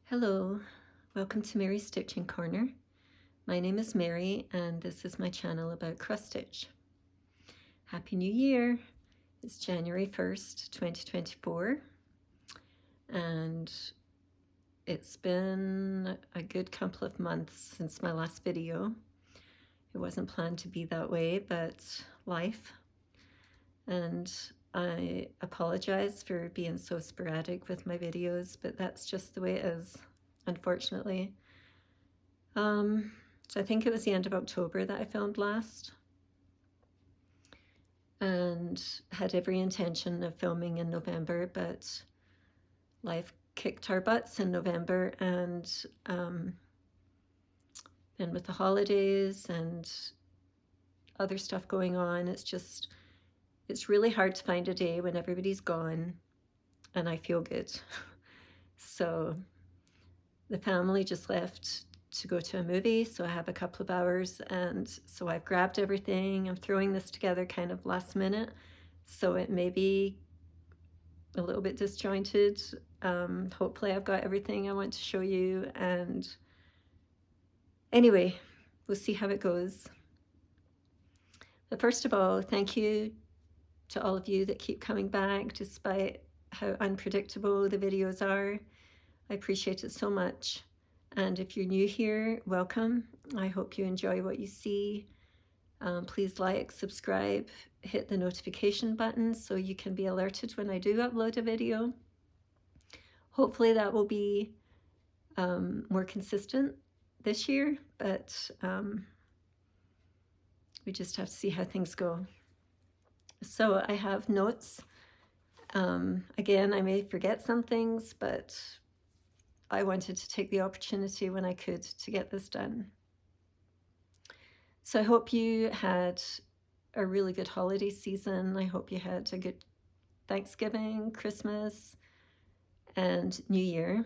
Hello, welcome to Mary's Stitching Corner. My name is Mary and this is my channel about cross stitch. Happy New Year! It's January 1st, 2024 and it's been a good couple of months since my last video. It wasn't planned to be that way, but life. And I apologize for being so sporadic with my videos, but that's just the way it is, unfortunately. So I think it was the end of October that I filmed last, and had every intention of filming in November, but life kicked our butts in November, and with the holidays and other stuff going on, it's really hard to find a day when everybody's gone and I feel good. So the family just left to go to a movie, so I have a couple of hours, and so I've grabbed everything. I'm throwing this together kind of last minute, so it may be a little bit disjointed. Hopefully I've got everything I want to show you, and anyway, we'll see how it goes. But first of all, thank you to all of you that keep coming back despite how unpredictable the videos are. I appreciate it so much. And if you're new here, welcome. I hope you enjoy what you see. Please like, subscribe, hit the notification button so you can be alerted when I do upload a video. Hopefully that will be more consistent this year, but we just have to see how things go. So I have notes. Again, I may forget some things, but I wanted to take the opportunity when I could to get this done. So I hope you had a really good holiday season. I hope you had a good Thanksgiving, Christmas, and New Year.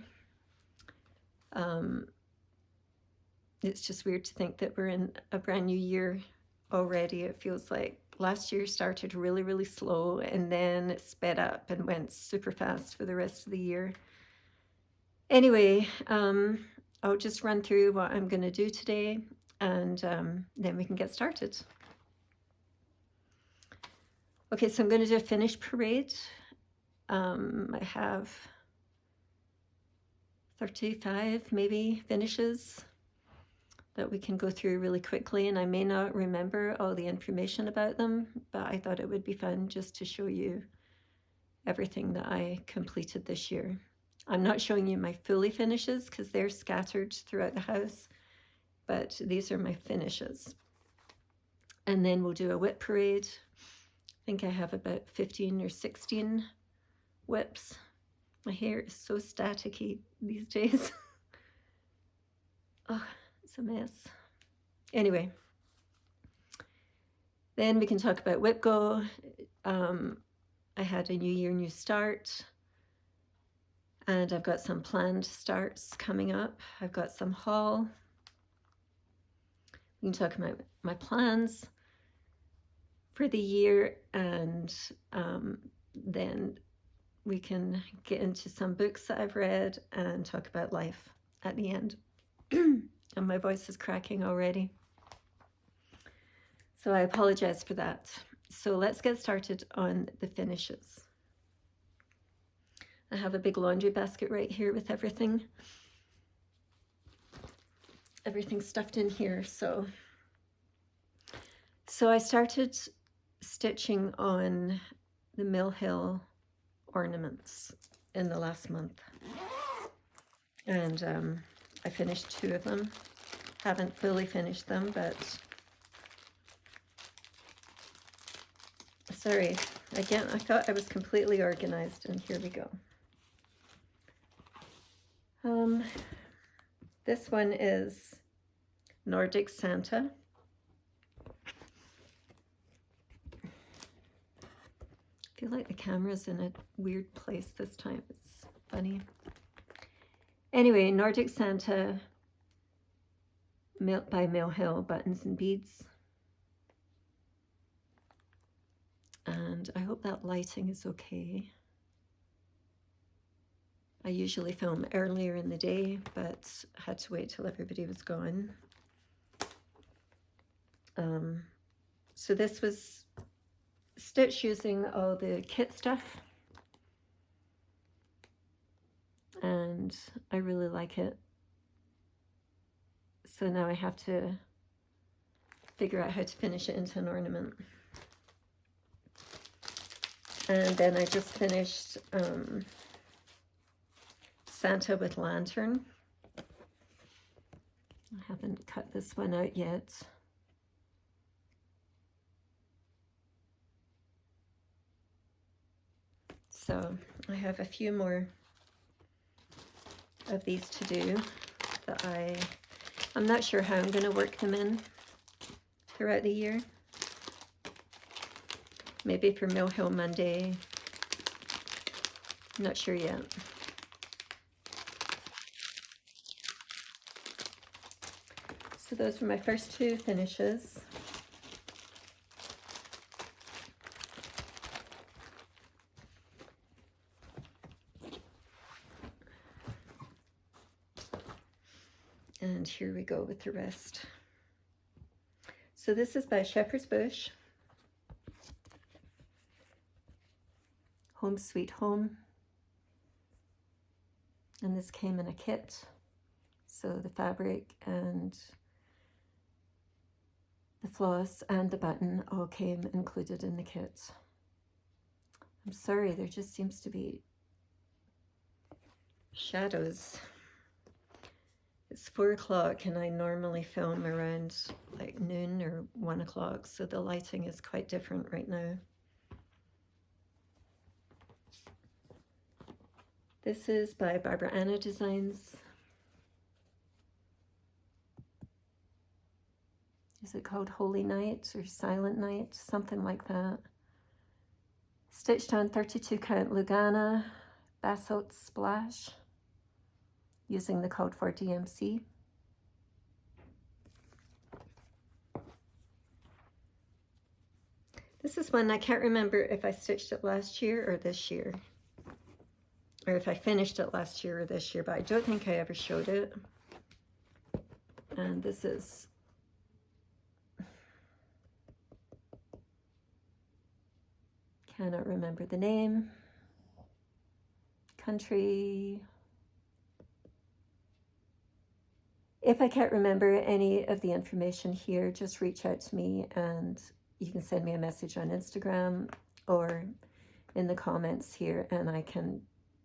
It's just weird to think that we're in a brand new year already. It feels like last year started really, really slow, and then it sped up and went super fast for the rest of the year. Anyway, I'll just run through what I'm going to do today, and then we can get started. Okay, so I'm going to do a finish parade. I have 35 maybe finishes that we can go through really quickly, and I may not remember all the information about them, but I thought it would be fun just to show you everything that I completed this year. I'm not showing you my fully finishes because they're scattered throughout the house, but these are my finishes. And then we'll do a WIP parade. I think I have about 15 or 16 WIPs. My hair is so staticky these days. Oh, it's a mess. Anyway, then we can talk about Wipgo. I had a new year, new start. And I've got some planned starts coming up. I've got some haul. We can talk about my plans for the year, and then we can get into some books that I've read and talk about life at the end. And my voice is cracking already, so I apologize for that. So let's get started on the finishes. I have a big laundry basket right here with everything stuffed in here. So I started stitching on the Mill Hill ornaments in the last month, and I finished 2 of them. Haven't fully finished them, but sorry, again, I thought I was completely organized, and here we go. This one is Nordic Santa. I feel like the camera's in a weird place this time. It's funny. Anyway, Nordic Santa by Mill Hill Buttons and Beads. And I hope that lighting is okay. I usually film earlier in the day, but had to wait till everybody was gone. So this was stitched using all the kit stuff, and I really like it. So now I have to figure out how to finish it into an ornament. And then I just finished Santa with lantern. I haven't cut this one out yet. So I have a few more of these to do that I'm not sure how I'm going to work them in throughout the year. Maybe for Mill Hill Monday. I'm not sure yet. So those were my first two finishes. And here we go with the rest. So this is by Shepherd's Bush. Home Sweet Home. And this came in a kit. So the fabric and the floss and the button all came included in the kit. I'm sorry, there just seems to be shadows. It's 4 o'clock and I normally film around like noon or 1 o'clock, so the lighting is quite different right now. This is by Barbara Anna Designs. Is it called Holy Night or Silent Night? Something like that. Stitched on 32 count Lugana basalt splash using the code for DMC. This is one I can't remember if I stitched it last year or this year, or if I finished it last year or this year, but I don't think I ever showed it. And this is cannot remember the name. Country. If I can't remember any of the information here, just reach out to me and you can send me a message on Instagram or in the comments here and I can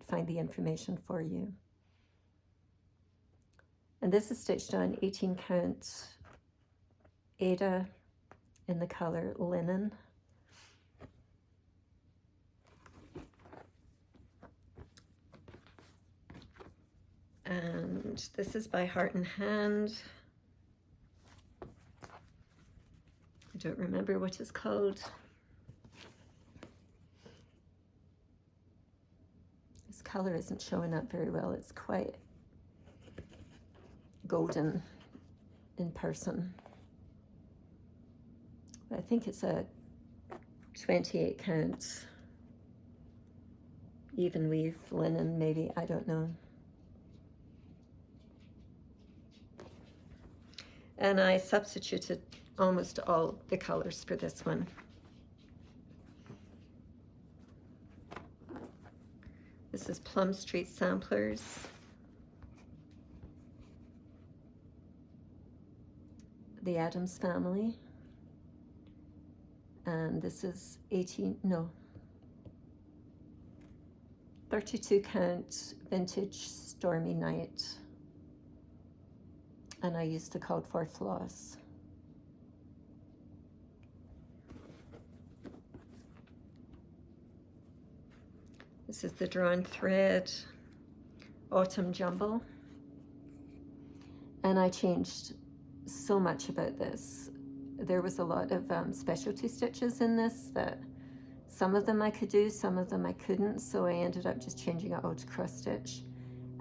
find the information for you. And this is stitched on 18 count Ada in the color Linen. And this is by Heart and Hand. I don't remember what it's called. This color isn't showing up very well. It's quite golden in person. I think it's a 28 count even weave linen, maybe, I don't know. And I substituted almost all the colors for this one. This is Plum Street Samplers. The Addams Family. And this is 32 count Vintage Stormy Night. And I used the code for floss. This is the Drawn Thread Autumn Jumble. And I changed so much about this. There was a lot of specialty stitches in this that some of them I could do, some of them I couldn't. So I ended up just changing it all to cross stitch.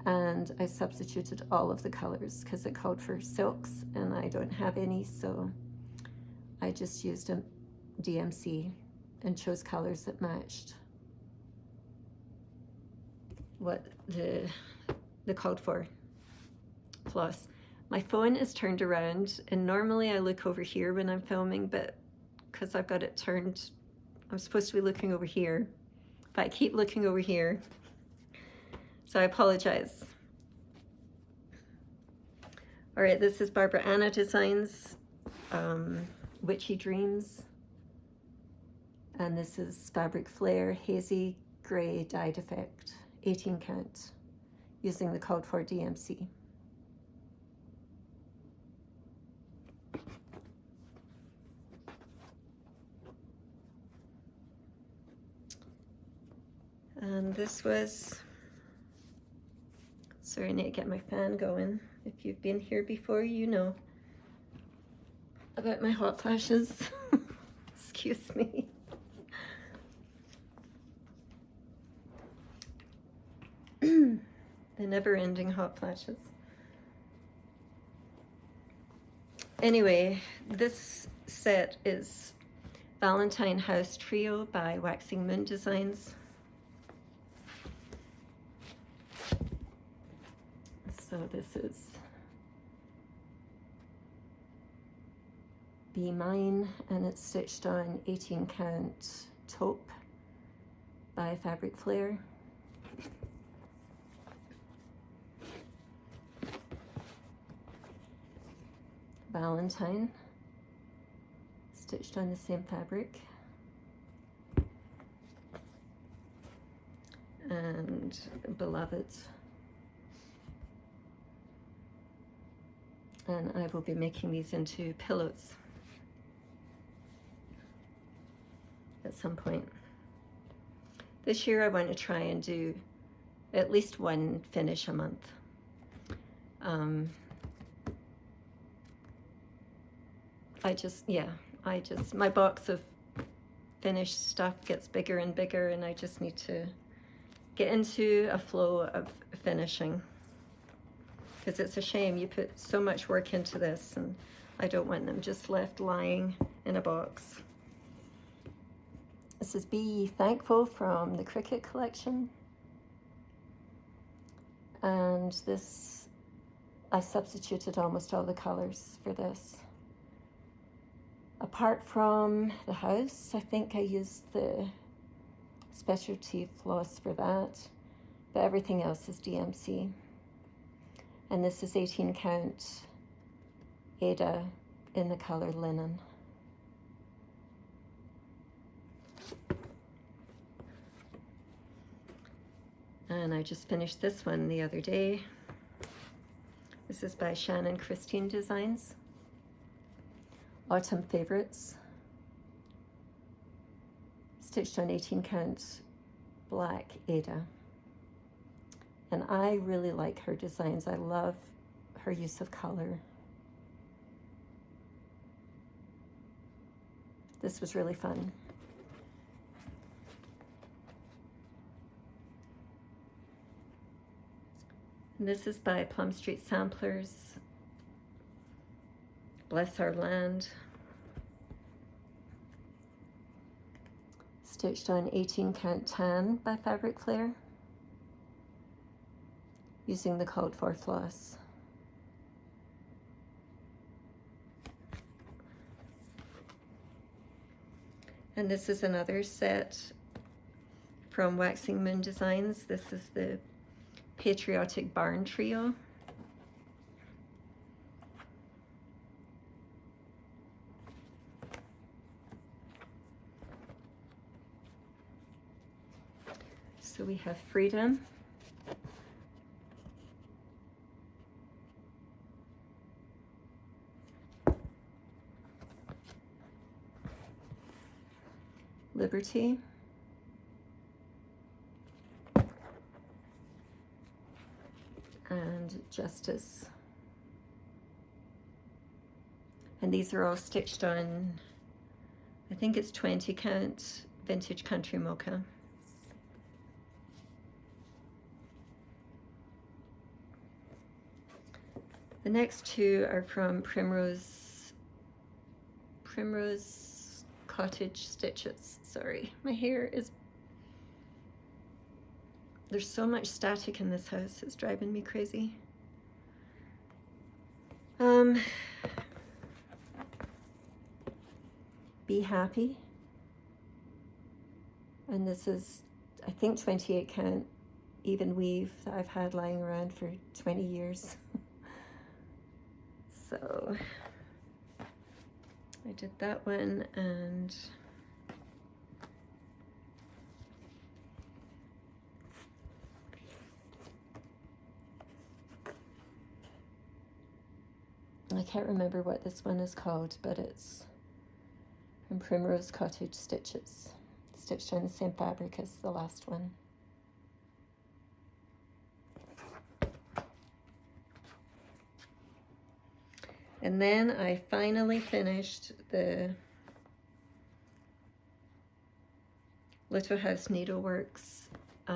And I substituted all of the colors because it called for silks and I don't have any, so I just used a DMC and chose colors that matched. what the called for floss. My phone is turned around, and normally I look over here when I'm filming, but because I've got it turned, I'm supposed to be looking over here, but I keep looking over here, so I apologize. All right, this is Barbara Anna Designs, Witchy Dreams, and this is Fabric Flare Hazy Gray Dyed Effect, 18 count, using the called for DMC. And this was, sorry, I need to get my fan going. If you've been here before, you know about my hot flashes. Excuse me. The never-ending hot flashes. Anyway, this set is Valentine House Trio by Waxing Moon Designs. So this is Be Mine, and it's stitched on 18 count taupe by Fabric Flare. Valentine, stitched on the same fabric. And Beloved. And I will be making these into pillows at some point. This year I want to try and do at least one finish a month. My box of finished stuff gets bigger and bigger, and I just need to get into a flow of finishing. Because it's a shame, you put so much work into this, and I don't want them just left lying in a box. This is Be Thankful from the Cricket collection. And this, I substituted almost all the colors for this. Apart from the house, I think I used the specialty floss for that, but everything else is DMC. And this is 18 count Ada in the color Linen. And I just finished this one the other day. This is by Shannon Christine Designs. Autumn Favorites. Stitched on 18 count black Ada. And I really like her designs. I love her use of color. This was really fun. And this is by Plum Street Samplers. Bless Our Land. Stitched on 18 count tan by Fabric Flare, using the called for floss. And this is another set from Waxing Moon Designs. This is the Patriotic Barn Trio. So we have Freedom, Liberty, and Justice. And these are all stitched on, I think it's 20 count Vintage Country Mocha. The next two are from Primrose Cottage Stitches. Sorry, my hair is, There's so much static in this house, it's driving me crazy. Be happy. And this is, I think, 28 count even weave that I've had lying around for 20 years. So I did that one, and I can't remember what this one is called, but it's from Primrose Cottage Stitches, stitched on the same fabric as the last one. And then I finally finished the Little House Needleworks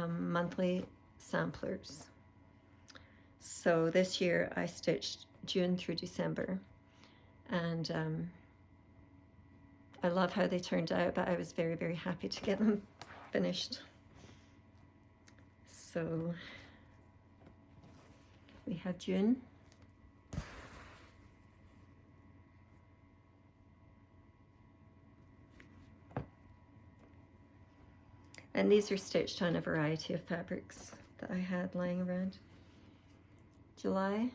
monthly samplers. So this year I stitched June through December, and I love how they turned out, but I was very, very happy to get them finished. So we have June. And these are stitched on a variety of fabrics that I had lying around. July.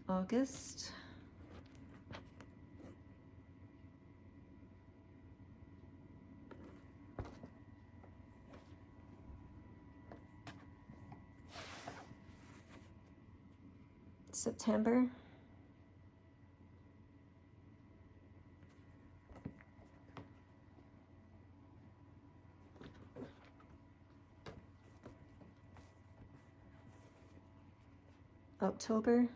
August. September. October.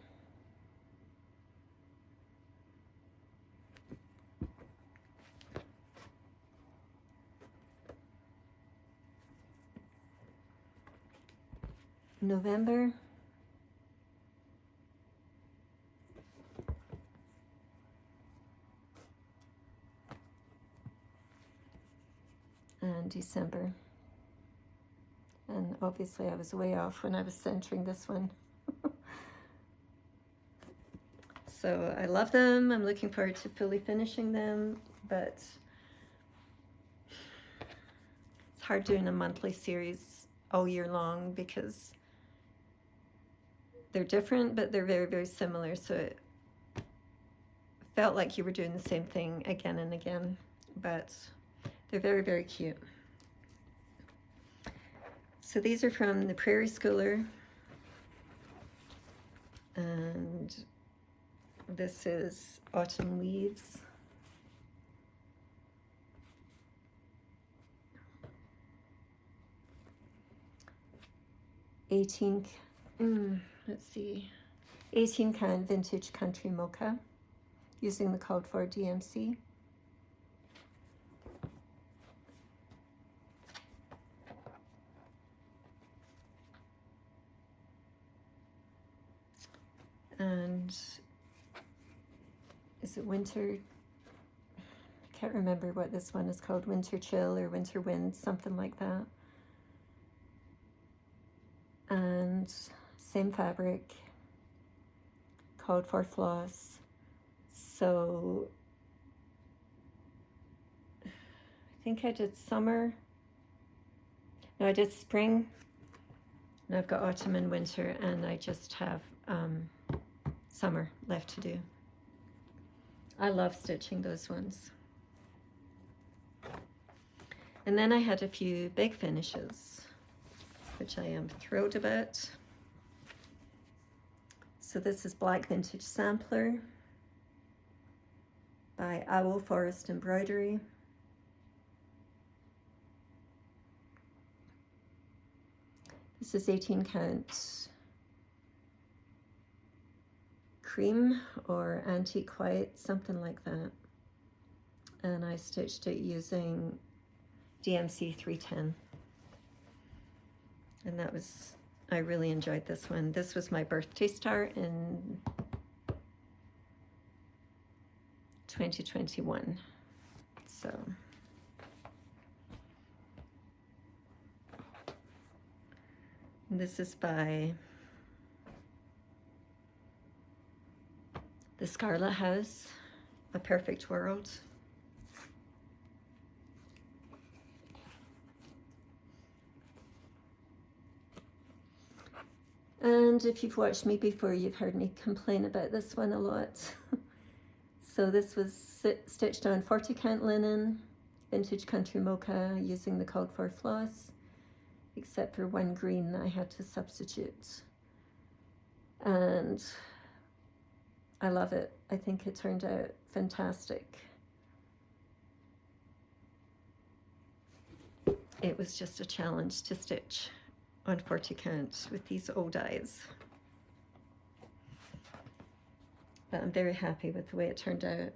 November. And December. And obviously I was way off when I was centering this one. So I love them. I'm looking forward to fully finishing them, but it's hard doing a monthly series all year long because they're different, but they're very, very similar. So it felt like you were doing the same thing again and again, but they're very, very cute. So these are from the Prairie Schooler, and this is Autumn Leaves. Let's see, 18 count vintage country mocha using the called for DMC. And is it winter? I can't remember what this one is called, Winter Chill or Winter Wind, something like that. And same fabric, called for floss. So I think I did summer. No, I did spring. And I've got autumn and winter, and I just have summer left to do. I love stitching those ones. And then I had a few big finishes, which I am thrilled about. So this is Black Vintage Sampler by Owl Forest Embroidery. This is 18 count cream or antique white, something like that. And I stitched it using DMC 310. And that was I really enjoyed this one. This was my birthday start in 2021. So this is by The Scarlet House, A Perfect World. And if you've watched me before, you've heard me complain about this one a lot. So this was stitched on 40 count linen, vintage country mocha, using the called for floss, except for one green that I had to substitute. And I love it. I think it turned out fantastic. It was just a challenge to stitch on 40 count with these old eyes. But I'm very happy with the way it turned out.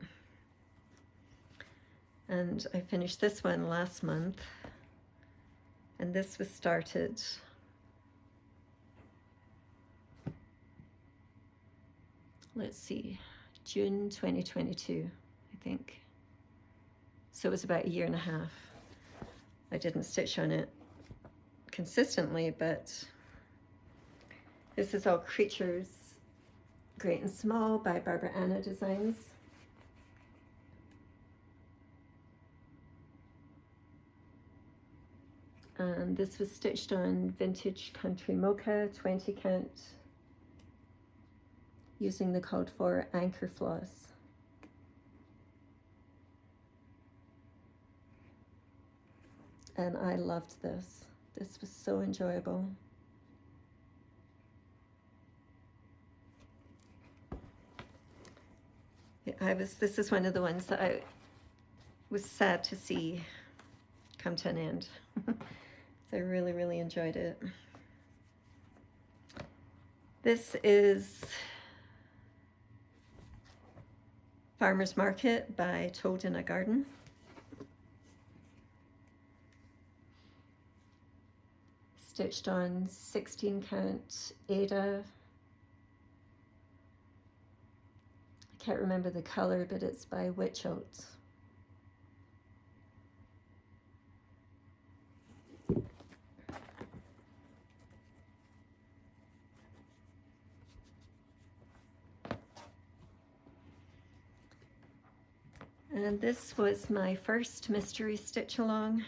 And I finished this one last month, and this was started let's see, June 2022, I think. So it was about a year and a half. I didn't stitch on it consistently, but this is all Creatures Great and Small by Barbara Anna Designs. And this was stitched on vintage country mocha, 20 count, using the called for anchor floss. And I loved this. This was so enjoyable. This is one of the ones that I was sad to see come to an end. So I really, really enjoyed it. This is Farmer's Market by Told in a Garden. Stitched on 16 count Ada. I can't remember the color, but it's by Wipgo. And this was my first mystery stitch along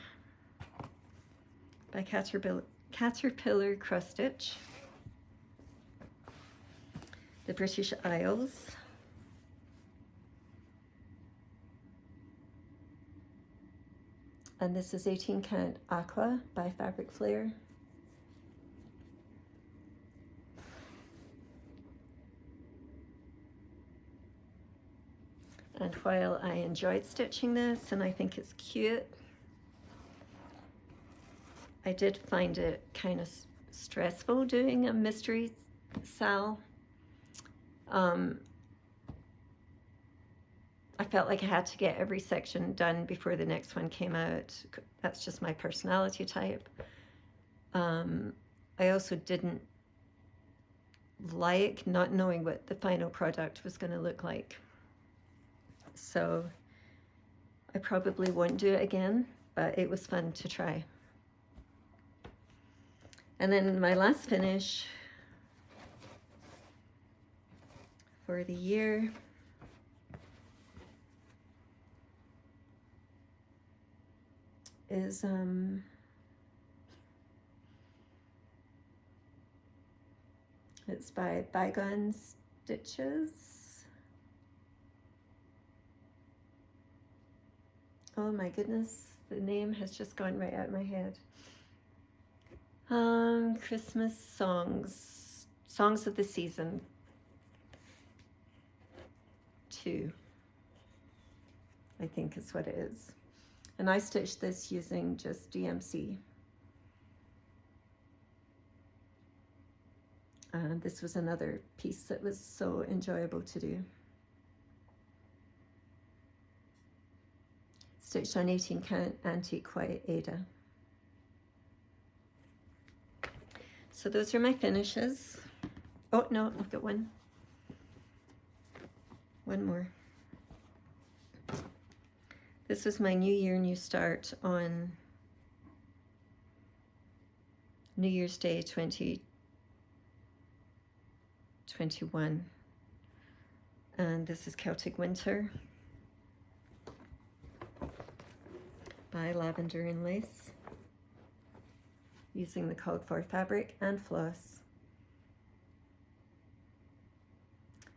by Caterpillar Cross Stitch, the British Isles. And this is 18 count Aqua by Fabric Flare. And while I enjoyed stitching this, and I think it's cute, I did find it kind of stressful doing a mystery sal. I felt like I had to get every section done before the next one came out. That's just my personality type. I also didn't like not knowing what the final product was going to look like. So I probably won't do it again, but it was fun to try. And then my last finish for the year is it's by Bygone Stitches. Oh my goodness, the name has just gone right out of my head. Christmas Songs of the Season 2, I think is what it is. And I stitched this using just DMC. This was another piece that was so enjoyable to do. Stitched on 18 count antique white Ada. So those are my finishes. Oh no, I've got one more. This was my New Year, New Start on New Year's Day 2021. And this is Celtic Winter by Lavender and Lace, using the called for fabric and floss.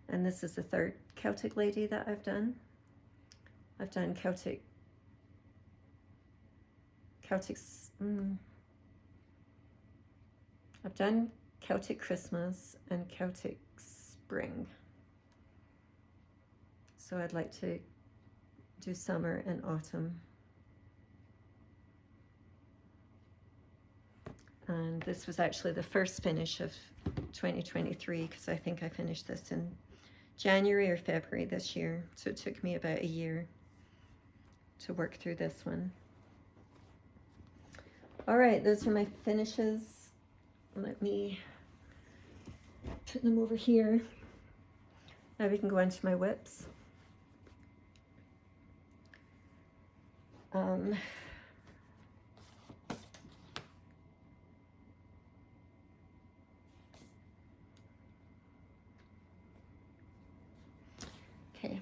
And this is the third Celtic lady that I've done. I've done I've done Celtic Christmas and Celtic Spring. So I'd like to do summer and autumn. And this was actually the first finish of 2023, because I think I finished this in January or February this year. So it took me about a year to work through this one. All right, those are my finishes. Let me put them over here. Now we can go into my WIPs. Okay.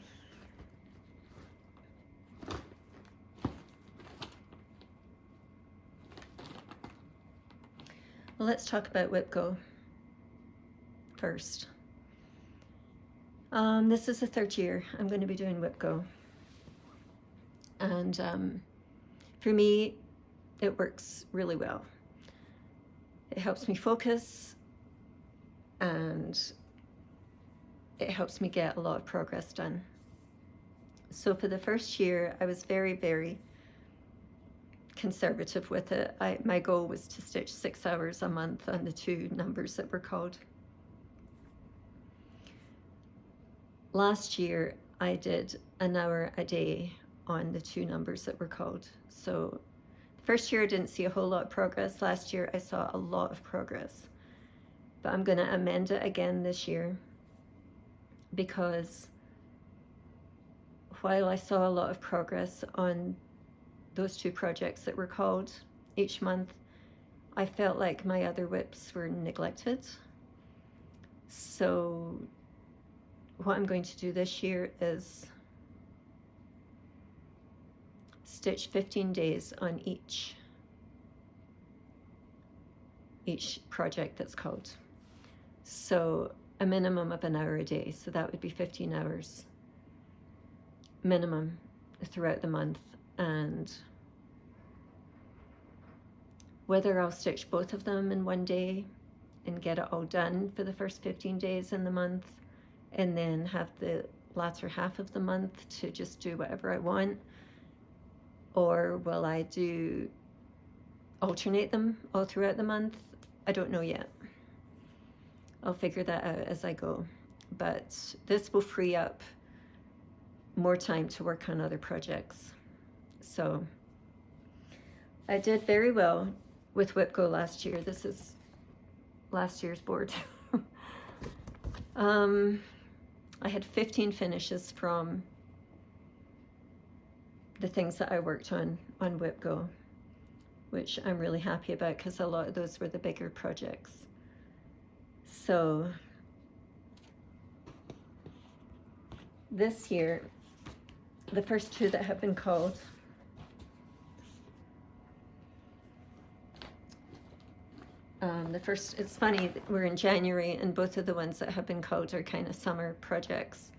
Well, let's talk about Wipgo first. This is the third year I'm going to be doing Wipgo. And for me, it works really well. It helps me focus, and it helps me get a lot of progress done. So for the first year, I was very, very conservative with it. My goal was to stitch 6 hours a month on the 2 numbers that were called. Last year, I did an hour a day on the 2 numbers that were called. So the first year I didn't see a whole lot of progress. Last year I saw a lot of progress. But I'm going to amend it again this year, because while I saw a lot of progress on those 2 projects that were called each month, I felt like my other WIPs were neglected. So what I'm going to do this year is stitch 15 days on each project that's called. So a minimum of an hour a day. So that would be 15 hours minimum throughout the month. And whether I'll stitch both of them in one day and get it all done for the first 15 days in the month, and then have the latter half of the month to just do whatever I want, or will I alternate them all throughout the month? I don't know yet. I'll figure that out as I go. But this will free up more time to work on other projects. So I did very well with Wipgo last year. This is last year's board. I had 15 finishes from the things that I worked on Wipgo, which I'm really happy about, because a lot of those were the bigger projects. So this year, the first 2 that have been called, it's funny, we're in January, and both of the ones that have been called are kind of summer projects.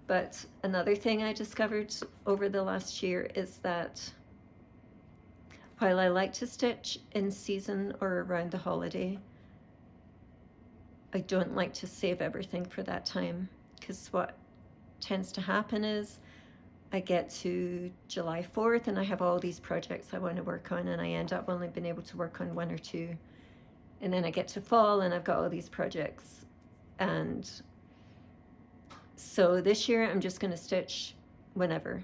But another thing I discovered over the last year is that while I like to stitch in season or around the holiday, I don't like to save everything for that time, because what tends to happen is I get to July 4th and I have all these projects I want to work on, and I end up only being able to work on 1 or 2. And then I get to fall and I've got all these projects. And so this year I'm just going to stitch whenever.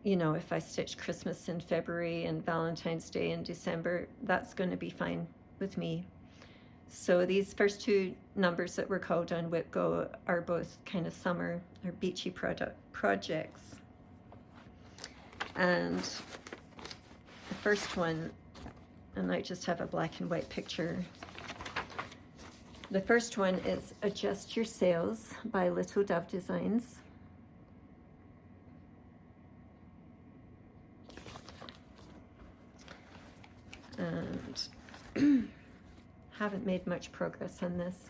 You know, if I stitch Christmas in February and Valentine's Day in December, that's going to be fine with me. So these first two numbers that were called on Wipgo are both kind of summer or beachy projects. And the first one, and I just have a black and white picture. The first one is Adjust Your Sails by Little Dove Designs. And haven't made much progress on this.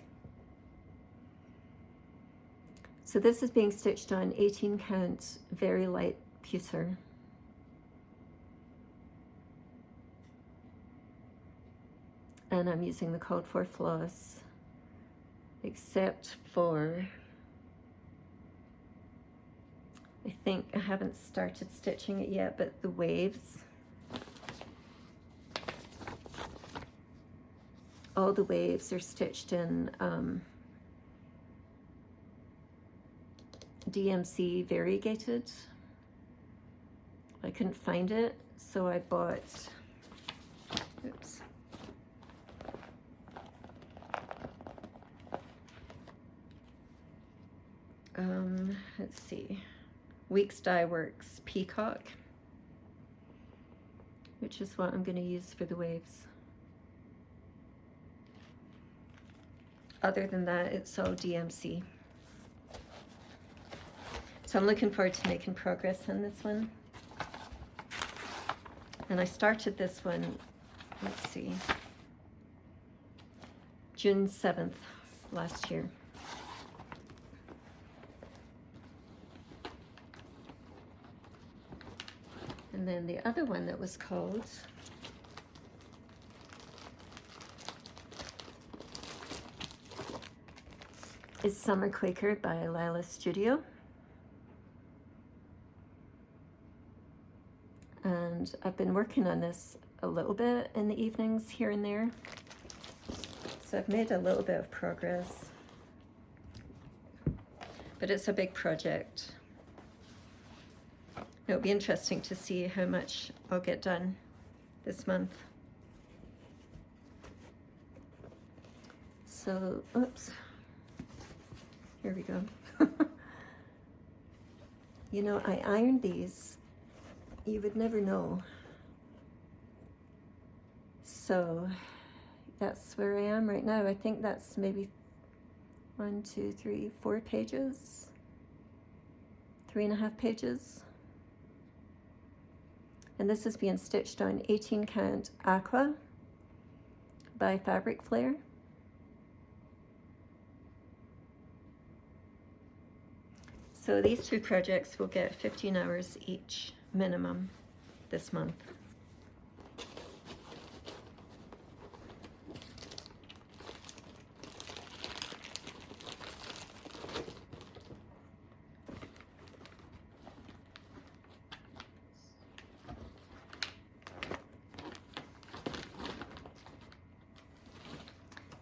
So this is being stitched on 18 count very light pewter. And I'm using the called for floss, except for, I think I haven't started stitching it yet, but the waves, all the waves are stitched in DMC variegated. I couldn't find it, so I bought, oops. Let's see, Weeks Dye Works Peacock, which is what I'm going to use for the waves. Other than that, it's all DMC. So I'm looking forward to making progress on this one. And I started this one, let's see, June 7th last year. And then the other one that was called is Summer Quaker by Lila Studio. And I've been working on this a little bit in the evenings here and there. So I've made a little bit of progress, but it's a big project. It'll be interesting to see how much I'll get done this month. So, oops, here we go. You know, I ironed these. You would never know. So that's where I am right now. I think that's maybe 1, 2, 3, 4 pages, 3.5 pages. And this is being stitched on 18 count Aqua by Fabric Flare. So these two projects will get 15 hours each minimum this month.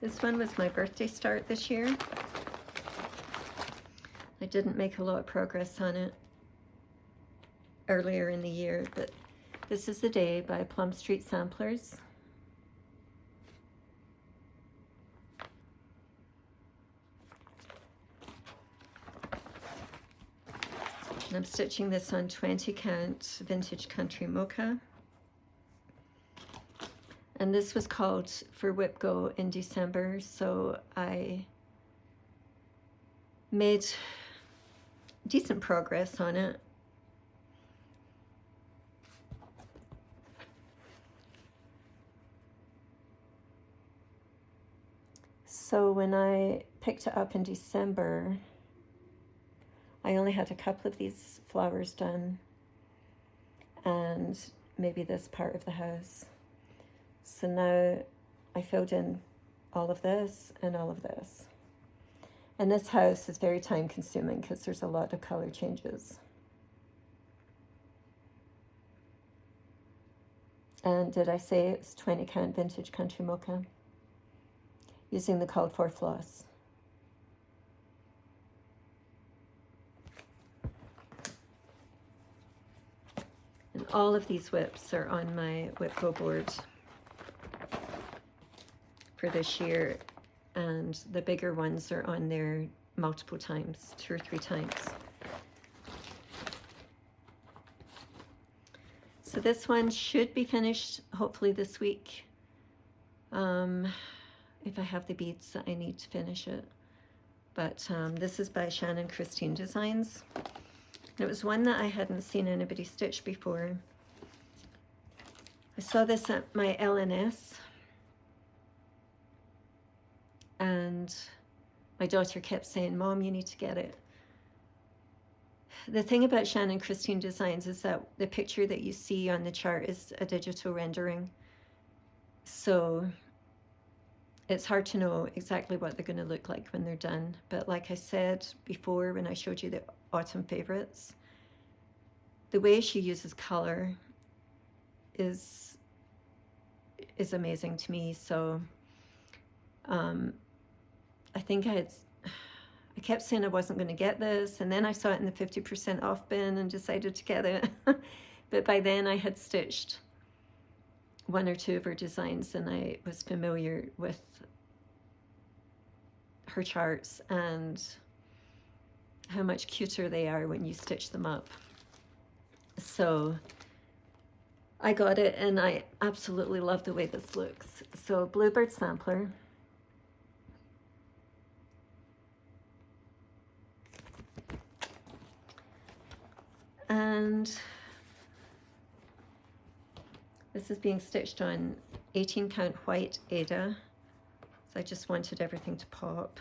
This one was my birthday start this year. I didn't make a lot of progress on it earlier in the year, but this is the day by Plum Street Samplers. And I'm stitching this on 20 count Vintage Country Mocha. And this was called for Wipgo in December, so I made decent progress on it. So when I picked it up in December, I only had a couple of these flowers done and maybe this part of the house. So now I filled in all of this and all of this. And this house is very time consuming because there's a lot of color changes. And did I say it was 20 count Vintage Country Mocha? Using the called for floss. And all of these WIPs are on my Wipgo board. for this year, and the bigger ones are on there multiple times, 2 or 3 times. So this one should be finished hopefully this week. If I have the beads that I need to finish it. But this is by Shannon Christine Designs. And it was one that I hadn't seen anybody stitch before. I saw this at my LNS, and my daughter kept saying, "Mom, you need to get it." The thing about Shannon Christine Designs is that the picture that you see on the chart is a digital rendering. So it's hard to know exactly what they're going to look like when they're done. But like I said before when I showed you the autumn favorites, the way she uses color is amazing to me. So I think I kept saying I wasn't going to get this, and then I saw it in the 50% off bin and decided to get it. But by then I had stitched 1 or 2 of her designs, and I was familiar with her charts and how much cuter they are when you stitch them up. So I got it, and I absolutely love the way this looks. So Bluebird sampler. And this is being stitched on 18 count white Ada. So I just wanted everything to pop.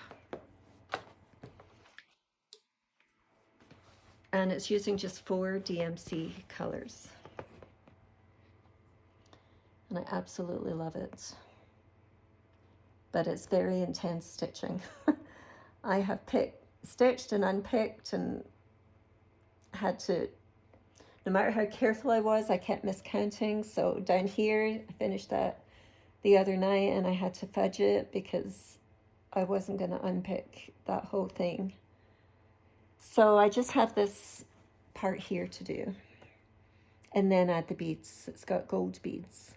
And it's using just 4 DMC colors. And I absolutely love it. But it's very intense stitching. I have stitched and unpicked and had to, no matter how careful I was, I kept miscounting. So down here, I finished that the other night, and I had to fudge it because I wasn't going to unpick that whole thing. So I just have this part here to do, and then add the beads. It's got gold beads.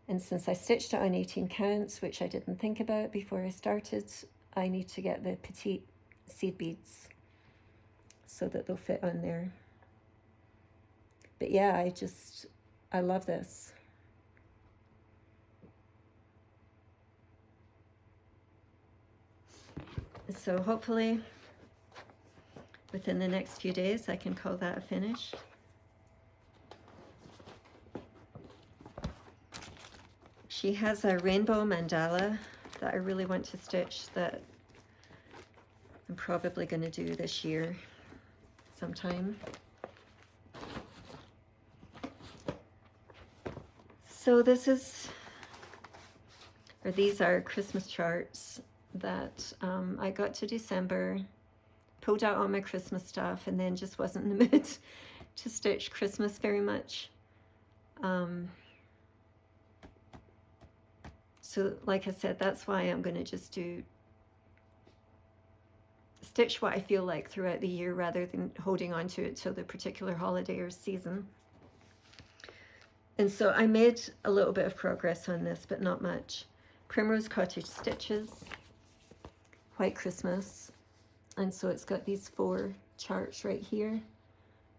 And since I stitched it on 18 counts, which I didn't think about before I started, I need to get the petite seed beads so that they'll fit on there. But yeah, I love this. So hopefully within the next few days I can call that a finish. She has a rainbow mandala that I really want to stitch that I'm probably going to do this year sometime. So these are Christmas charts that I got to December, pulled out all my Christmas stuff, and then just wasn't in the mood to stitch Christmas very much. So like I said, that's why I'm going to just stitch what I feel like throughout the year rather than holding on to it till the particular holiday or season. And so I made a little bit of progress on this, but not much. Primrose Cottage Stitches, White Christmas. And so it's got these 4 charts right here,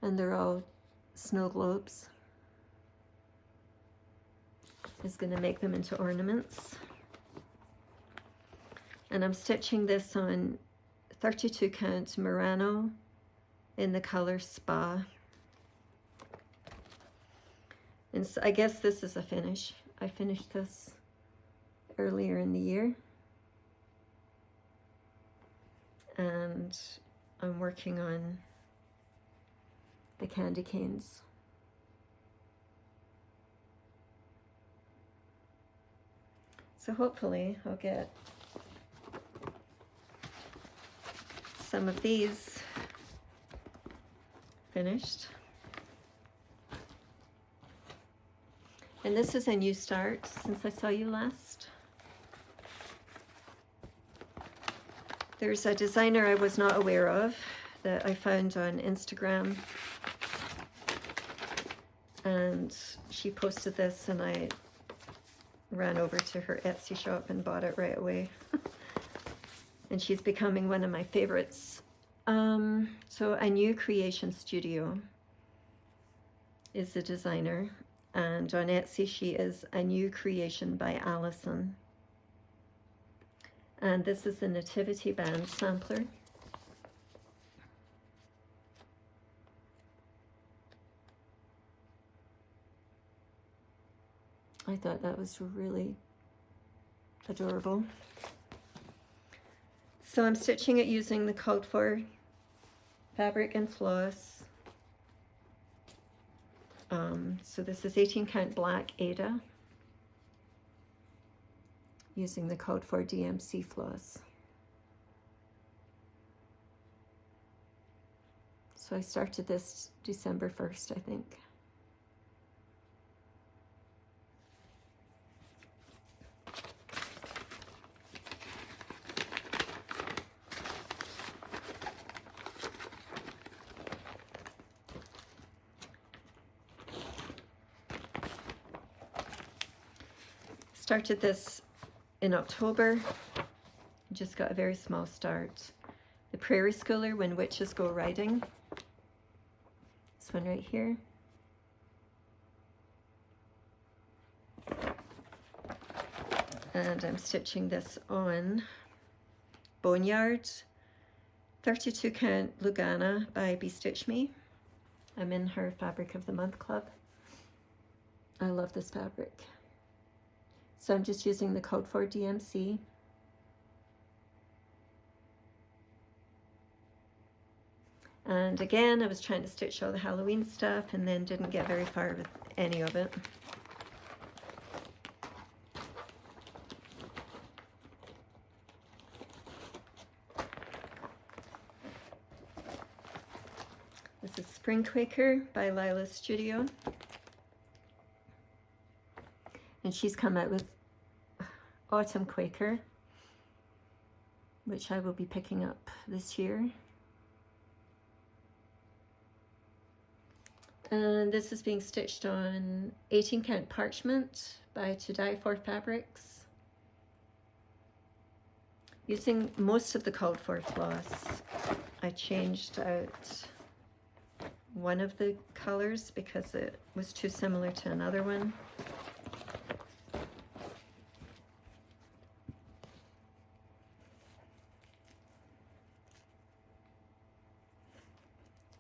and they're all snow globes. Is going to make them into ornaments. And I'm stitching this on 32 count Murano in the color Spa. And so I guess this is a finish. I finished this earlier in the year. And I'm working on the candy canes. So hopefully I'll get some of these finished. And this is a new start since I saw you last. There's a designer I was not aware of that I found on Instagram, and she posted this, and I ran over to her Etsy shop and bought it right away. And she's becoming one of my favorites. So A New Creation Studio is the designer, and on Etsy she is A New Creation by Allison. And this is the Nativity Band sampler. I thought that was really adorable. So I'm stitching it using the called for fabric and floss. So this is 18 count black Ada using the called for DMC floss. So I started this December 1st, I think. Started this in October, just got a very small start. The Prairie Schooler, When Witches Go Riding. This one right here. And I'm stitching this on Boneyard 32 count Lugana by Be Stitch Me. I'm in her Fabric of the Month club. I love this fabric. So I'm just using the code for DMC. And again, I was trying to stitch all the Halloween stuff and then didn't get very far with any of it. This is Spring Quaker by Lila's Studio. And she's come out with Autumn Quaker, which I will be picking up this year. And this is being stitched on 18 count parchment by To Die For Fabrics. Using most of the called for floss. I changed out one of the colors because it was too similar to another one.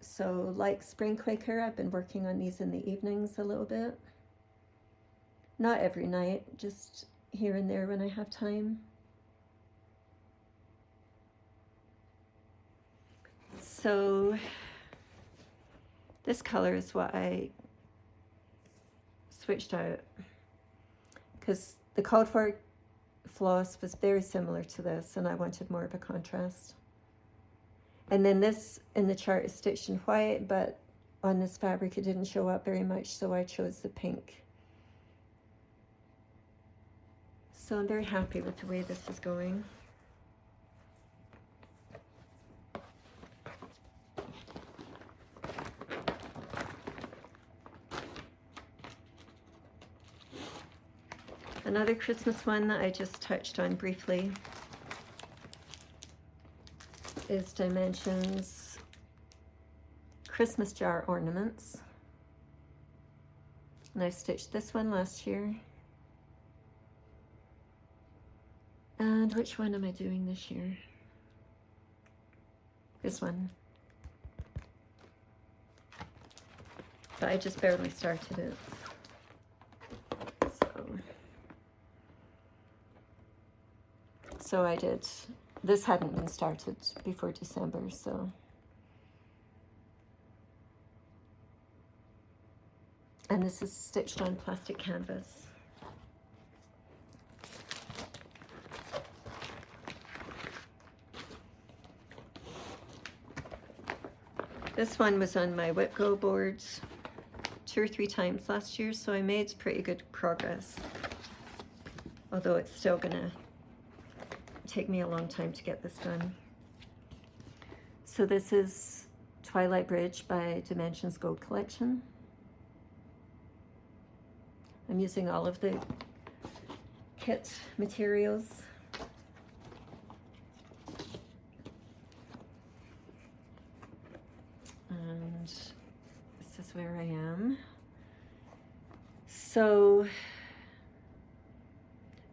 So like Spring Quaker, I've been working on these in the evenings a little bit. Not every night, just here and there when I have time. So this color is what I switched out because the called for floss was very similar to this and I wanted more of a contrast. And then this in the chart is stitched in white, but on this fabric it didn't show up very much, so I chose the pink. So I'm very happy with the way this is going. Another Christmas one that I just touched on briefly is Dimensions Christmas Jar Ornaments. And I stitched this one last year. And which one am I doing this year? This one. But I just barely started it. So I did. This hadn't been started before December, so. And this is stitched on plastic canvas. This one was on my Wipgo board 2 or 3 times last year, so I made pretty good progress. Although it's still gonna take me a long time to get this done. So this is Twilight Bridge by Dimensions Gold Collection. I'm using all of the kit materials. And this is where I am. So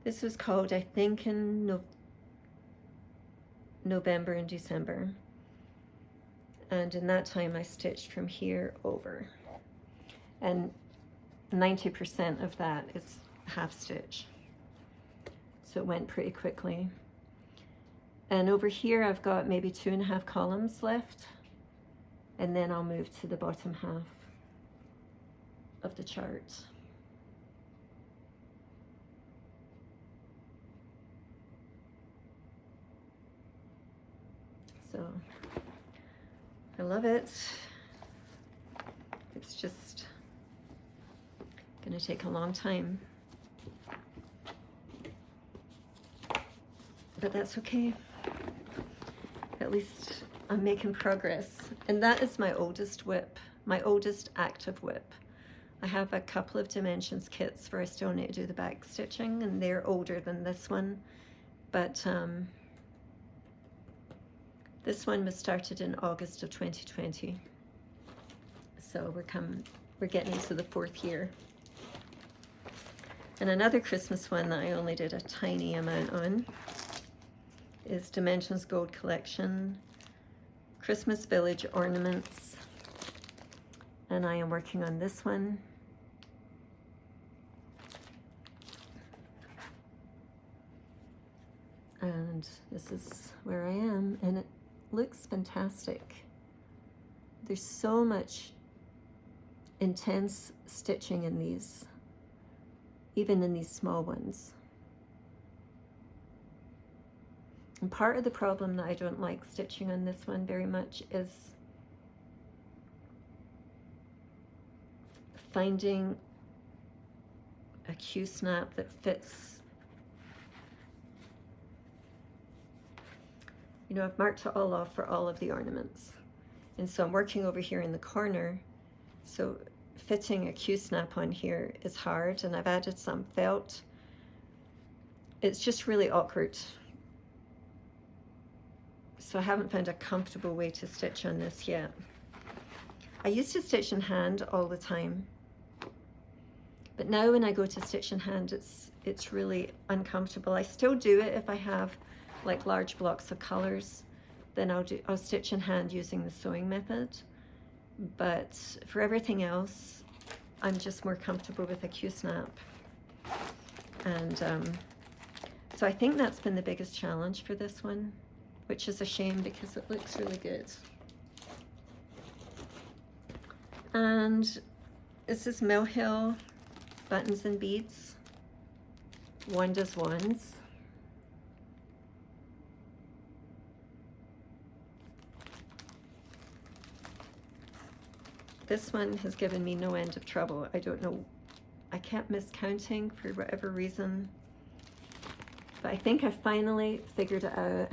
this was called, I think, in November and December. And in that time I stitched from here over. And 90% of that is half stitch. So it went pretty quickly. And over here I've got maybe 2.5 columns left. And then I'll move to the bottom half of the chart. So I love it. It's just gonna take a long time, but that's okay. At least I'm making progress. And that is my oldest WIP, my oldest active WIP. I have a couple of dimensions kits where I still need to do the back stitching, and they're older than this one, but this one was started in August of 2020. So we're getting into the 4th year. And another Christmas one that I only did a tiny amount on is Dimensions Gold Collection, Christmas Village Ornaments. And I am working on this one. And this is where I am, and it looks fantastic. There's so much intense stitching in these, even in these small ones. And part of the problem that I don't like stitching on this one very much is finding a Q-snap that fits. You know, I've marked it all off for all of the ornaments. And so I'm working over here in the corner. So fitting a Q-snap on here is hard, and I've added some felt. It's just really awkward. So I haven't found a comfortable way to stitch on this yet. I used to stitch in hand all the time. But now when I go to stitch in hand, it's really uncomfortable. I still do it if I have like large blocks of colors, then I'll stitch in hand using the sewing method. But for everything else, I'm just more comfortable with a Q-snap. And so I think that's been the biggest challenge for this one, which is a shame because it looks really good. And this is Mill Hill Buttons and Beads, One Does Ones. This one has given me no end of trouble. I don't know, I kept miscounting for whatever reason, but I think I finally figured it out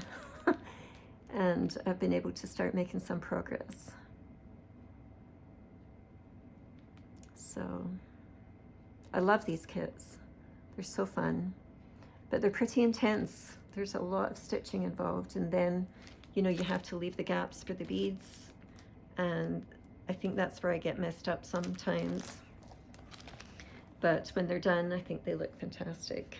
and I've been able to start making some progress. So I love these kits. They're so fun, but they're pretty intense. There's a lot of stitching involved, and then, you know, you have to leave the gaps for the beads, and I think that's where I get messed up sometimes. But when they're done, I think they look fantastic.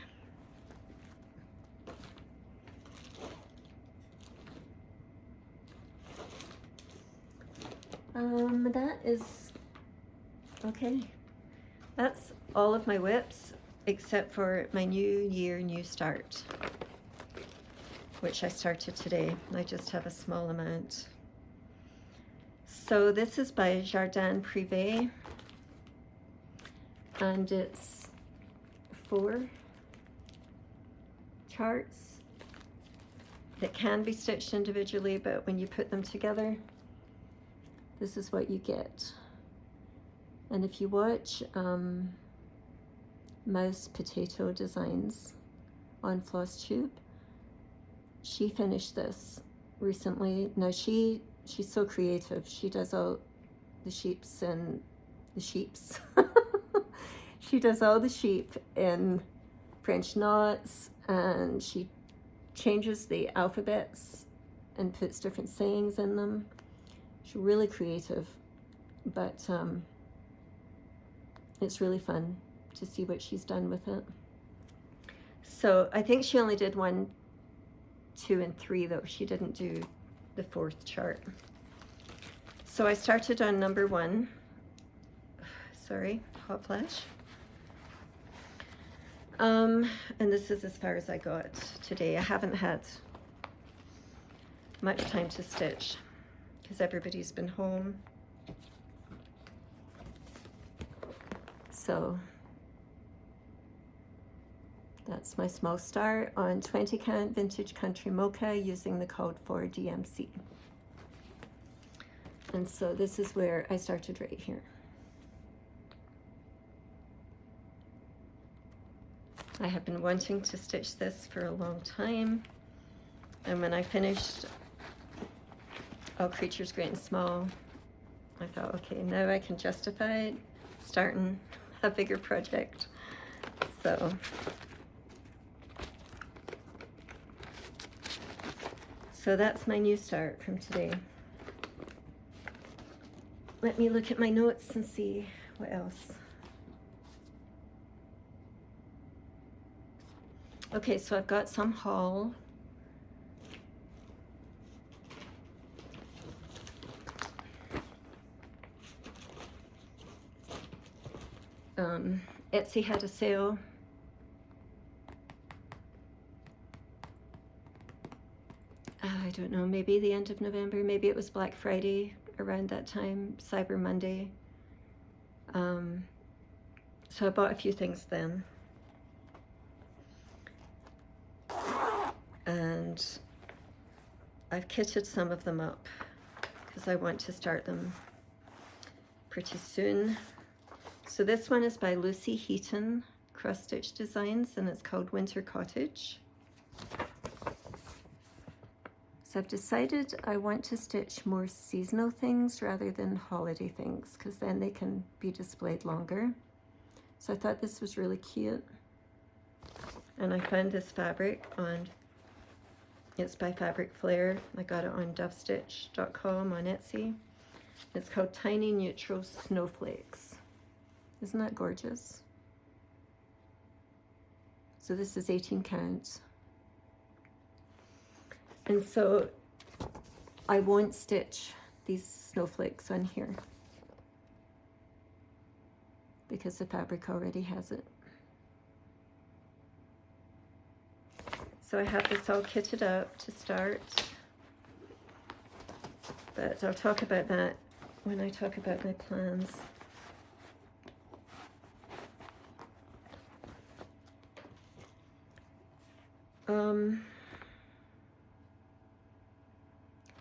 That is, okay. That's all of my WIPs, except for my New Year, New Start, which I started today. I just have a small amount. So this is by Jardin Privé, and it's 4 charts that can be stitched individually, but when you put them together, this is what you get. And if you watch Mouse Potato Designs on Flosstube, she finished this recently. Now she's so creative. She does all the sheeps and the sheeps. She does all the sheep in French knots, and she changes the alphabets and puts different sayings in them. She's really creative, but it's really fun to see what she's done with it. So I think she only did 1, 2, and 3 though. She didn't do the 4th chart. So I started on number 1. Sorry, hot flash. And this is as far as I got today. I haven't had much time to stitch because everybody's been home. So that's my small start on 20 count vintage country mocha using the code for DMC. And so this is where I started right here. I have been wanting to stitch this for a long time, and when I finished All Creatures Great and Small, I thought, okay, now I can justify starting a bigger project. So that's my new start from today. Let me look at my notes and see what else. Okay, so I've got some haul. Etsy had a sale. I don't know, maybe the end of November, maybe it was Black Friday around that time, Cyber Monday. So I bought a few things then. And I've kitted some of them up because I want to start them pretty soon. So this one is by Lucy Heaton, Cross Stitch Designs, and it's called Winter Cottage. So I've decided I want to stitch more seasonal things rather than holiday things, because then they can be displayed longer. So I thought this was really cute. And I found this fabric on, it's by Fabric Flair. I got it on dovestitch.com on Etsy. It's called Tiny Neutral Snowflakes. Isn't that gorgeous? So this is 18 count. And so I won't stitch these snowflakes on here because the fabric already has it. So I have this all kitted up to start, but I'll talk about that when I talk about my plans.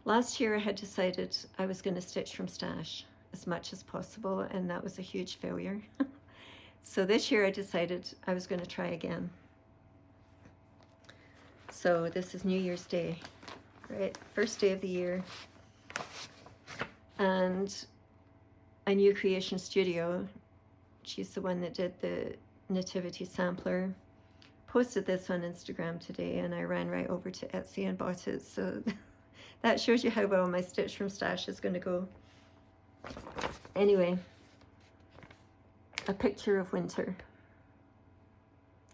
Last year I had decided I was going to stitch from stash as much as possible, and that was a huge failure. So this year I decided I was going to try again. So this is New Year's Day, right? First day of the year. And I knew Creation Studio, she's the one that did the Nativity Sampler, posted this on Instagram today, and I ran right over to Etsy and bought it. So that shows you how well my stitch from stash is going to go. Anyway, a picture of winter.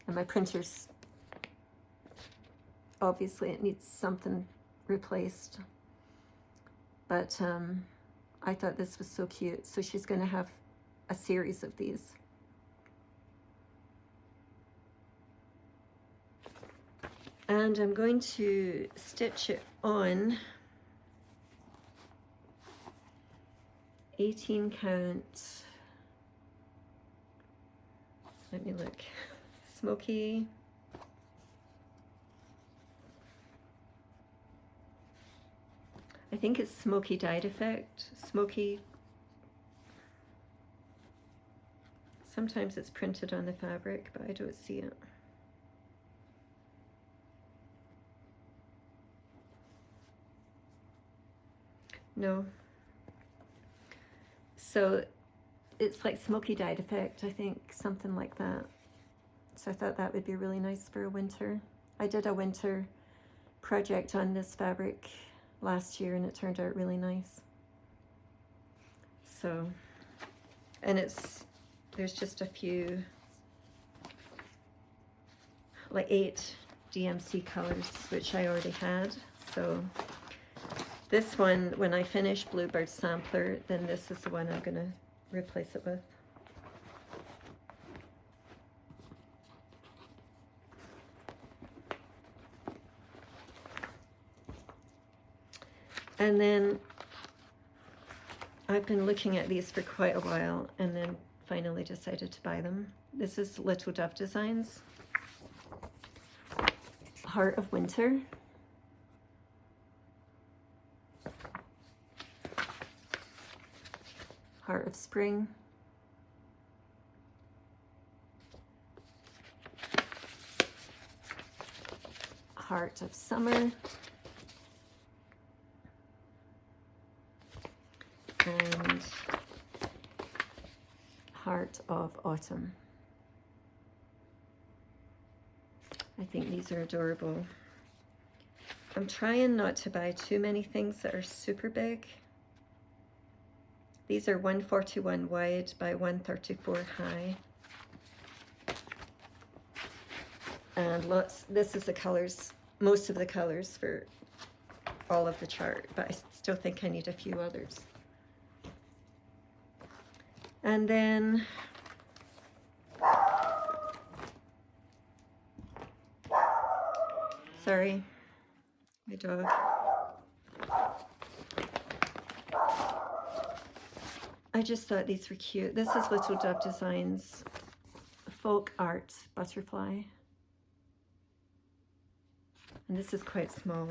And my printer's, obviously it needs something replaced. But I thought this was so cute. So she's going to have a series of these. And I'm going to stitch it on 18 count. Let me look. Smoky. I think it's Smoky Dyed Effect. Smoky. Sometimes it's printed on the fabric, but I don't see it. No. So it's like Smoky Dyed Effect, I think, something like that. So I thought that would be really nice for a winter. I did a winter project on this fabric last year and it turned out really nice. So, and there's just a few, like 8 DMC colors, which I already had. So this one, when I finish Bluebird Sampler, then this is the one I'm gonna replace it with. And then I've been looking at these for quite a while and then finally decided to buy them. This is Little Dove Designs, Heart of Winter. Heart of Spring. Heart of Summer. And Heart of Autumn. I think these are adorable. I'm trying not to buy too many things that are super big. These are 141 wide by 134 high. And this is the colors, most of the colors for all of the chart, but I still think I need a few others. And then sorry, my dog. I just thought these were cute. This is Little Dove Designs Folk Art Butterfly. And this is quite small.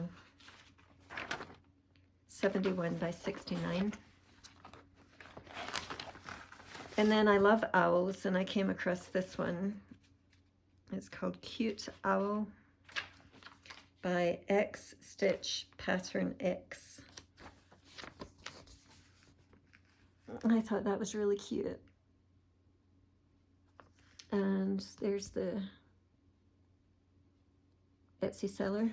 71 by 69. And then I love owls, and I came across this one. It's called Cute Owl by X Stitch Pattern X. I thought that was really cute. And there's the Etsy seller.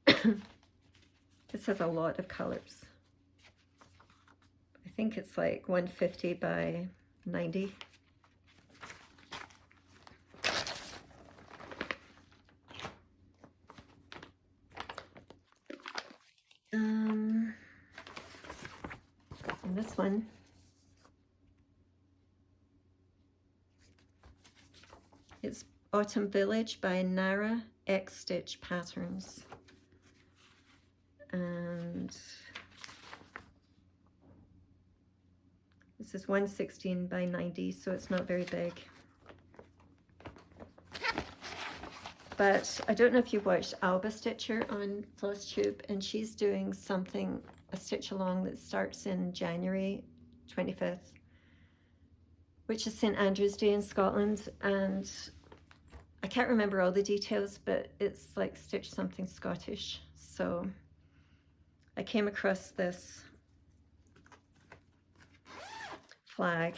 This has a lot of colors. I think it's like 150 by 90. And this one, it's Autumn Village by Nara X Stitch Patterns. And this is 116 by 90, so it's not very big. But I don't know if you've watched Alba Stitcher on Flosstube, and she's doing something, a stitch along that starts in January 25th, which is St. Andrew's Day in Scotland. And I can't remember all the details, but it's like Stitch Something Scottish. So I came across this flag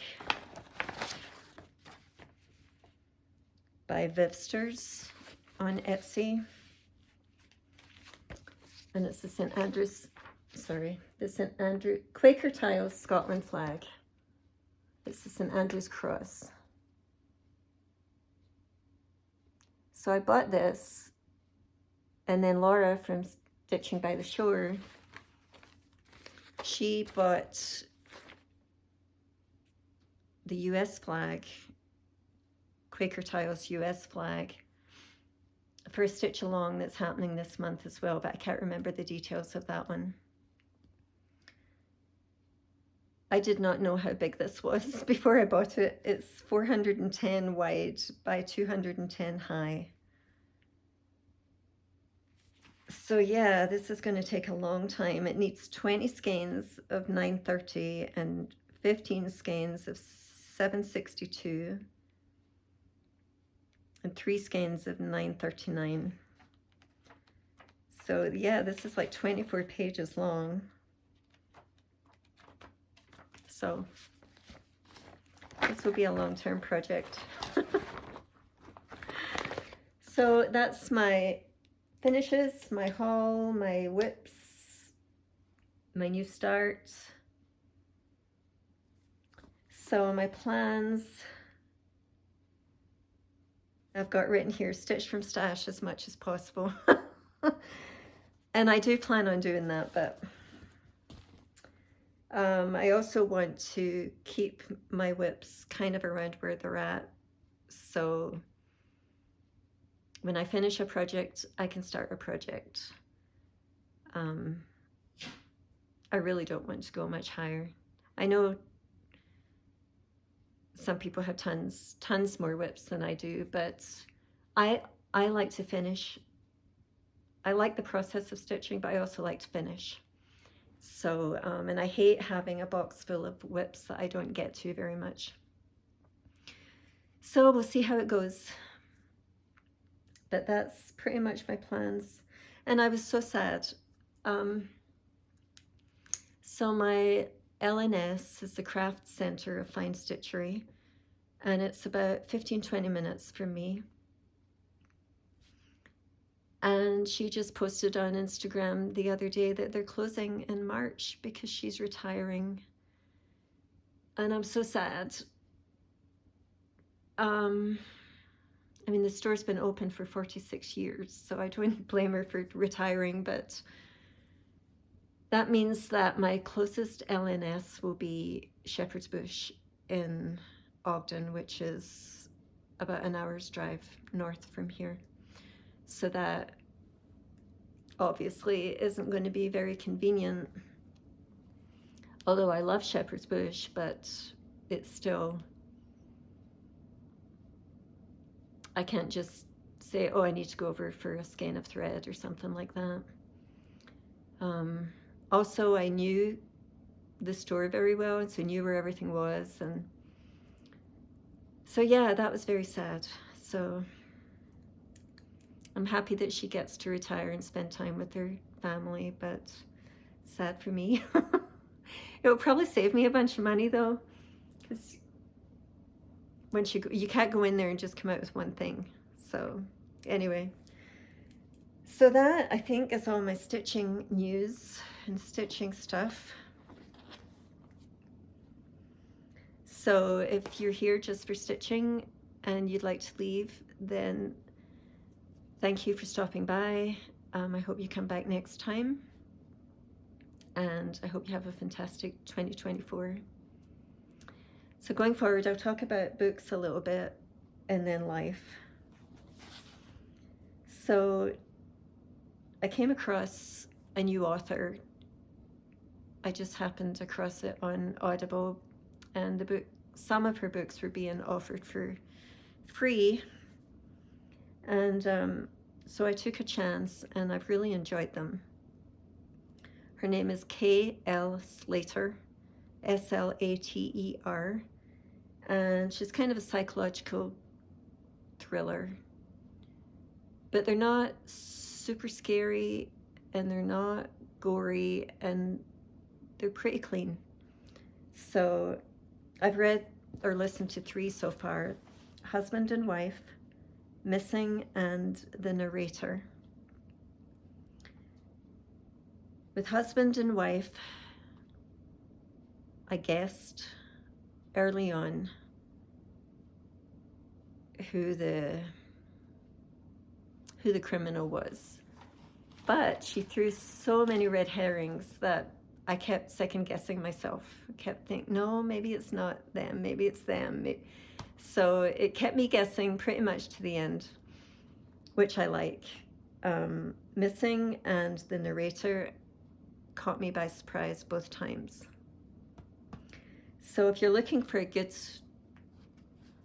by Vivsters on Etsy, and it's the St. Andrews, the St. Andrew Quaker Tiles Scotland flag. It's the St. Andrew's cross. So I bought this, and then Laura from Stitching by the Shore, she bought the US flag, Quaker Tiles US flag, for a stitch along that's happening this month as well, but I can't remember the details of that one. I did not know how big this was before I bought it. It's 410 wide by 210 high. So yeah, this is going to take a long time. It needs 20 skeins of 930 and 15 skeins of 762 and 3 skeins of 939. So yeah, this is like 24 pages long. So This will be a long-term project. So that's my finishes, my haul, my WIPs, my new start. So my plans, I've got written here, stitch from stash as much as possible. And I do plan on doing that, but I also want to keep my WIPs kind of around where they're at. So when I finish a project, I can start a project. I really don't want to go much higher. I know some people have tons more WIPs than I do, but I like to finish. I like the process of stitching, but I also like to finish. So, and I hate having a box full of WIPs that I don't get to very much. So we'll see how it goes. But that's pretty much my plans. And I was so sad. So my LNS is the Craft Center of Fine Stitchery, and it's about 15-20 minutes from me. And she just posted on Instagram the other day that they're closing in March because she's retiring. And I'm so sad. I mean, the store's been open for 46 years, so I don't blame her for retiring, but that means that my closest LNS will be Shepherd's Bush in Ogden, which is about an hour's drive north from here. So that obviously isn't going to be very convenient. Although I love Shepherd's Bush, but it's still, I can't just say, oh, I need to go over for a skein of thread or something like that. Also, I knew the store very well, and so I knew where everything was. And so, yeah, that was very sad. So I'm happy that she gets to retire and spend time with her family, but sad for me. It will probably save me a bunch of money, though, because once you can't go in there and just come out with one thing. So anyway, so that I think is all my stitching news and stitching stuff. So if you're here just for stitching and you'd like to leave, then thank you for stopping by. I hope you come back next time, and I hope you have a fantastic 2024. So going forward, I'll talk about books a little bit and then life. So I came across a new author. I just happened across it on Audible, and the book, some of her books were being offered for free. And so I took a chance, and I've really enjoyed them. Her name is K.L. Slater, S-L-A-T-E-R, and she's kind of a psychological thriller. But they're not super scary, and they're not gory, and they're pretty clean. So I've read or listened to 3 so far: Husband and Wife, Missing, and The Narrator. With Husband and Wife, I guessed early on who the criminal was, but she threw so many red herrings that I kept second guessing myself. I kept thinking, no, maybe it's not them, maybe it's them. So it kept me guessing pretty much to the end, which I like. Missing and The Narrator caught me by surprise both times. So if you're looking for a good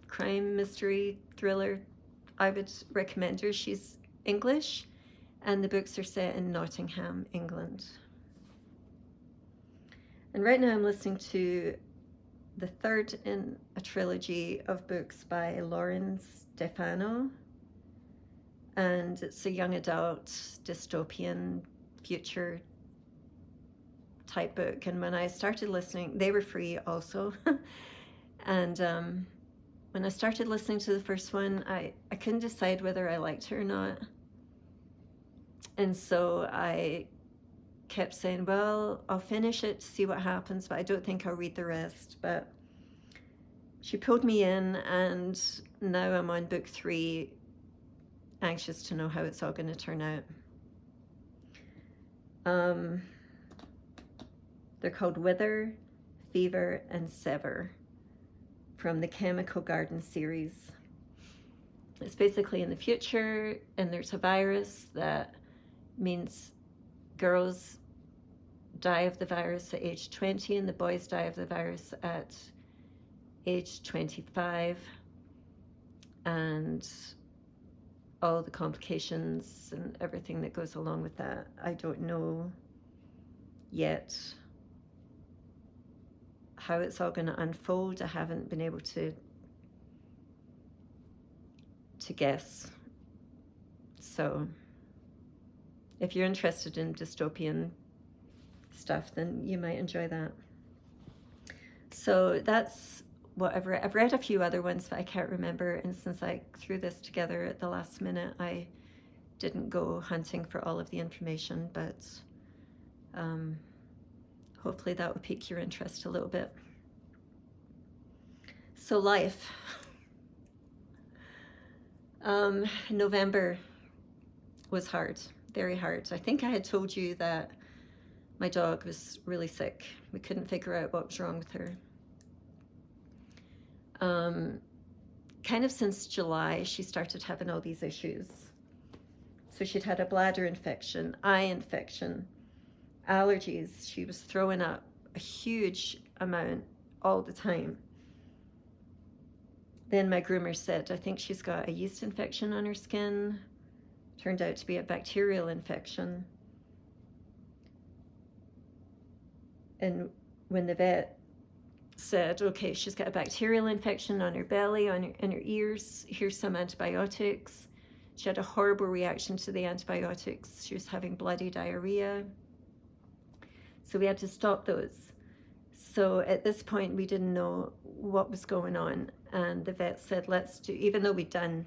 crime mystery thriller, I would recommend her. She's English, and the books are set in Nottingham, England. And right now I'm listening to the 3rd in a trilogy of books by Lauren Stefano, and it's a young adult dystopian future type book. And when I started listening, they were free also. And when I started listening to the first one, I couldn't decide whether I liked it or not. And so I kept saying, well, I'll finish it to see what happens, but I don't think I'll read the rest. But she pulled me in, and now I'm on book 3, anxious to know how it's all going to turn out. They're called Wither, Fever, and Sever from the Chemical Garden series. It's basically in the future, and there's a virus that means girls die of the virus at age 20 and the boys die of the virus at age 25, and all the complications and everything that goes along with that. I don't know yet how it's all going to unfold. I haven't been able to guess. So if you're interested in dystopian stuff, then you might enjoy that. So that's what I've read. I've read a few other ones, but I can't remember. And since I threw this together at the last minute, I didn't go hunting for all of the information, but hopefully that will pique your interest a little bit. So life. November was hard, very hard. I think I had told you that my dog was really sick. We couldn't figure out what was wrong with her. Kind of since July, she started having all these issues. So she'd had a bladder infection, eye infection, allergies. She was throwing up a huge amount all the time. Then my groomer said, I think she's got a yeast infection on her skin. Turned out to be a bacterial infection. And when the vet said, okay, she's got a bacterial infection on her belly, in her ears, here's some antibiotics. She had a horrible reaction to the antibiotics. She was having bloody diarrhea. So we had to stop those. So at this point, we didn't know what was going on. And the vet said, let's do, even though we'd done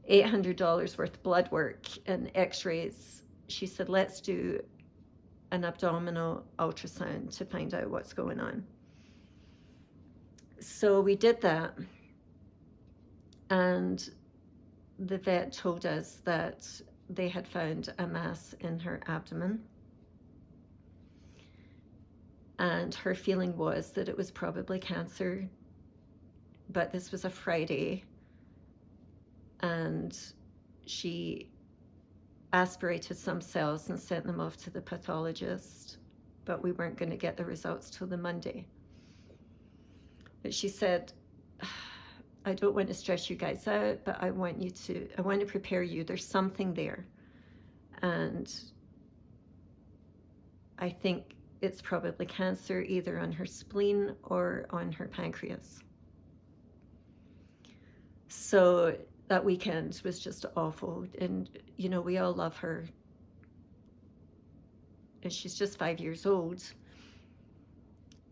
$800 worth of blood work and x-rays, she said, let's do an abdominal ultrasound to find out what's going on. So we did that. And the vet told us that they had found a mass in her abdomen. And her feeling was that it was probably cancer. But this was a Friday, and she aspirated some cells and sent them off to the pathologist, but we weren't going to get the results till the Monday. But she said, I don't want to stress you guys out, but I want to prepare you. There's something there. And I think it's probably cancer, either on her spleen or on her pancreas. So that weekend was just awful. And, you know, we all love her. And she's just 5 years old.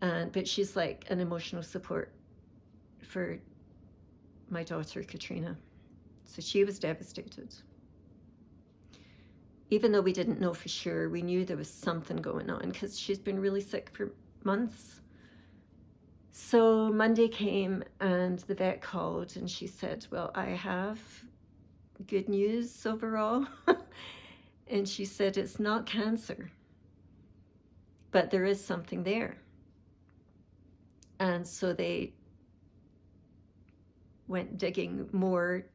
But she's like an emotional support for my daughter, Katrina. So she was devastated. Even though we didn't know for sure, we knew there was something going on because she's been really sick for months. So Monday came and the vet called and she said, well, I have good news overall. And she said, it's not cancer, but there is something there. And so they went digging more,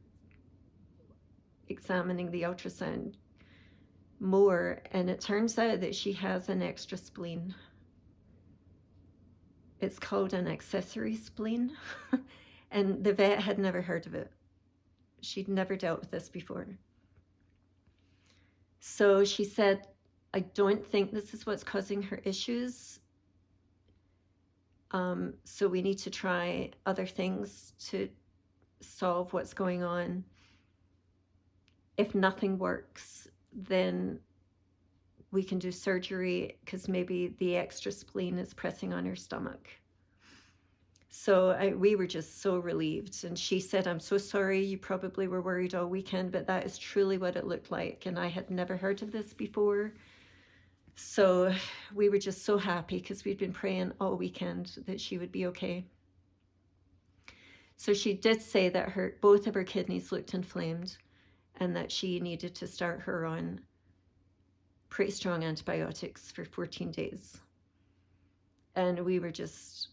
examining the ultrasound more, and it turns out that she has an extra spleen. It's called an accessory spleen. And the vet had never heard of it. She'd never dealt with this before. So she said, I don't think this is what's causing her issues. So we need to try other things to solve what's going on. If nothing works, then we can do surgery because maybe the extra spleen is pressing on her stomach. So we were just so relieved. And she said, I'm so sorry, you probably were worried all weekend, but that is truly what it looked like. And I had never heard of this before. So we were just so happy because we'd been praying all weekend that she would be okay. So she did say that both of her kidneys looked inflamed and that she needed to start her on pretty strong antibiotics for 14 days. And we were just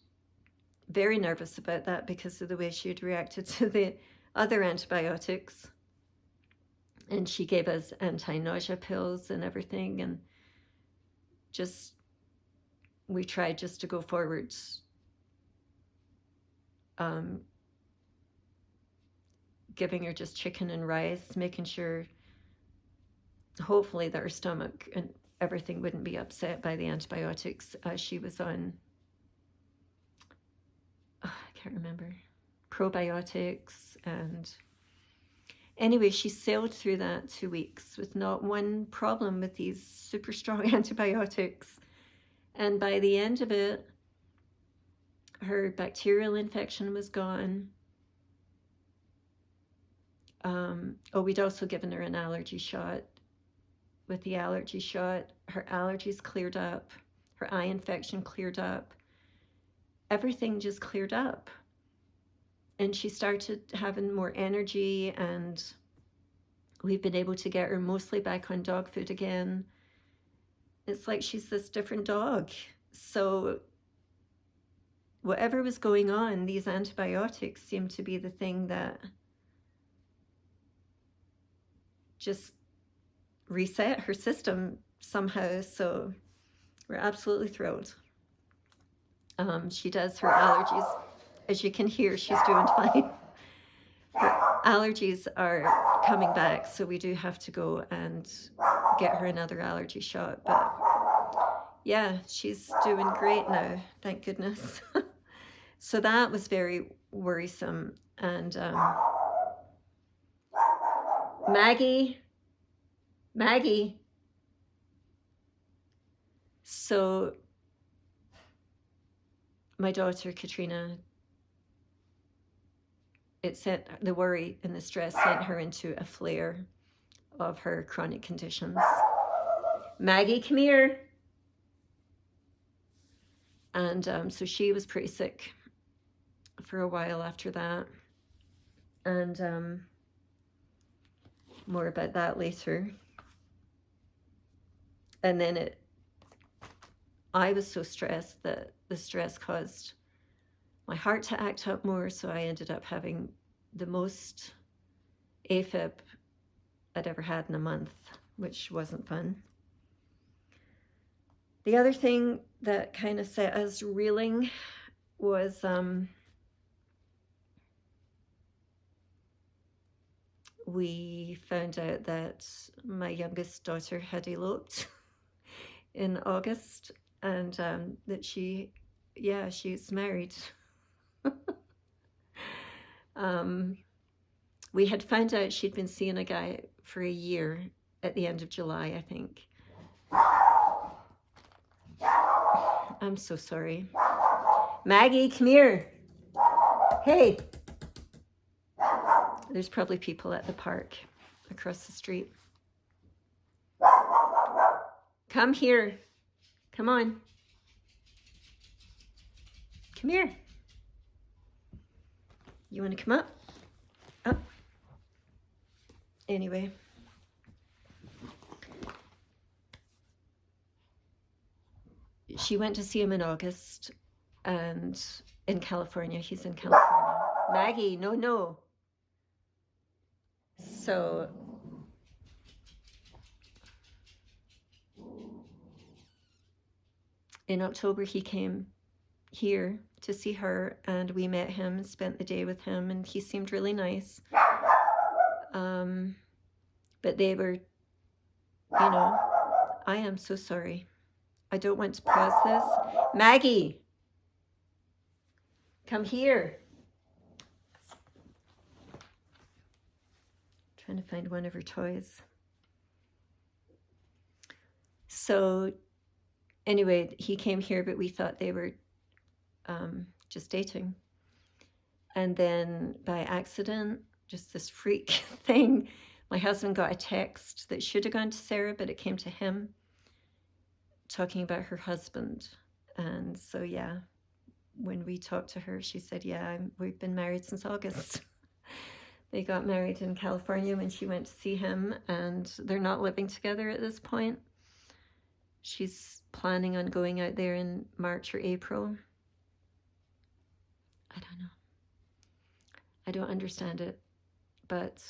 very nervous about that because of the way she had reacted to the other antibiotics. And she gave us anti-nausea pills and everything. And we tried just to go forward. Giving her just chicken and rice, making sure, hopefully, that her stomach and everything wouldn't be upset by the antibiotics as she was on, I can't remember, probiotics. And anyway, she sailed through that 2 weeks with not one problem with these super strong antibiotics. And by the end of it, her bacterial infection was gone. We'd also given her an allergy shot. With the allergy shot, her allergies cleared up, her eye infection cleared up, everything just cleared up. And she started having more energy, and we've been able to get her mostly back on dog food again. It's like she's this different dog. So whatever was going on, these antibiotics seemed to be the thing that just reset her system somehow. So we're absolutely thrilled. She does her allergies. As you can hear, she's doing fine. Her allergies are coming back, so we do have to go and get her another allergy shot. But yeah, she's doing great now, thank goodness. So that was very worrisome. And Maggie. So my daughter Katrina, the worry and the stress sent her into a flare of her chronic conditions. Maggie, come here. And so she was pretty sick for a while after that. And more about that later. And then I was so stressed that the stress caused my heart to act up more, so I ended up having the most AFib I'd ever had in a month, which wasn't fun. The other thing that kind of set us reeling was we found out that my youngest daughter had eloped in August, and that she's married. We had found out she'd been seeing a guy for a year at the end of July, I think. I'm so sorry. Maggie, come here. Hey. There's probably people at the park across the street. Come here. Come on. Come here. You want to come up? Up. Anyway. She went to see him in August, and in California. He's in California. Maggie, no. So in October, he came here to see her, and we met him and spent the day with him, and he seemed really nice. But they were, I am so sorry. I don't want to pause this. Maggie, come here. Trying to find one of her toys. So anyway, he came here, but we thought they were just dating. And then by accident, just this freak thing, my husband got a text that should have gone to Sarah, but it came to him, talking about her husband. And so, yeah, when we talked to her, she said, yeah, we've been married since August. They got married in California when she went to see him, and they're not living together at this point. She's planning on going out there in March or April. I don't know. I don't understand it, but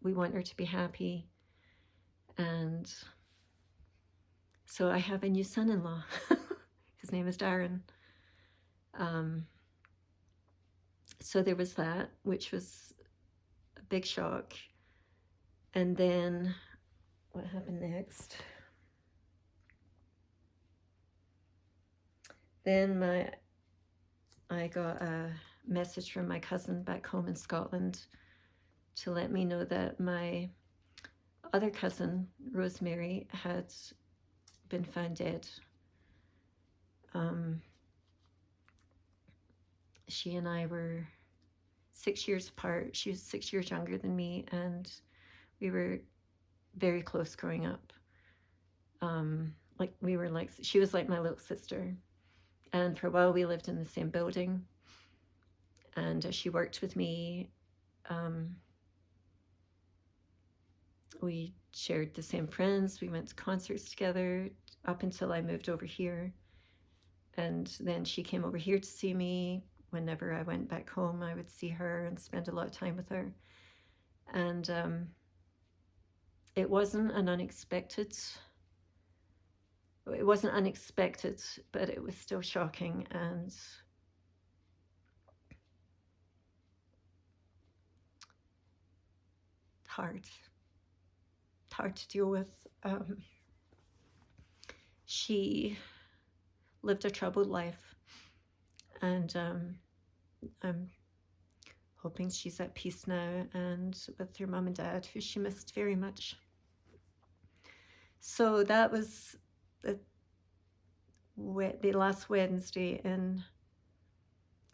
we want her to be happy. And so I have a new son-in-law. His name is Darren. So there was that, which was a big shock. And then what happened next? Then I got a message from my cousin back home in Scotland to let me know that my other cousin, Rosemary, had been found dead. She and I were 6 years apart. She was 6 years younger than me, and we were very close growing up. She was like my little sister. And for a while we lived in the same building, and she worked with me. We shared the same friends. We went to concerts together up until I moved over here. And then she came over here to see me. Whenever I went back home, I would see her and spend a lot of time with her. And it wasn't unexpected, but it was still shocking and hard to deal with. She lived a troubled life, and I'm hoping she's at peace now and with her mom and dad, who she missed very much. So that was the last Wednesday in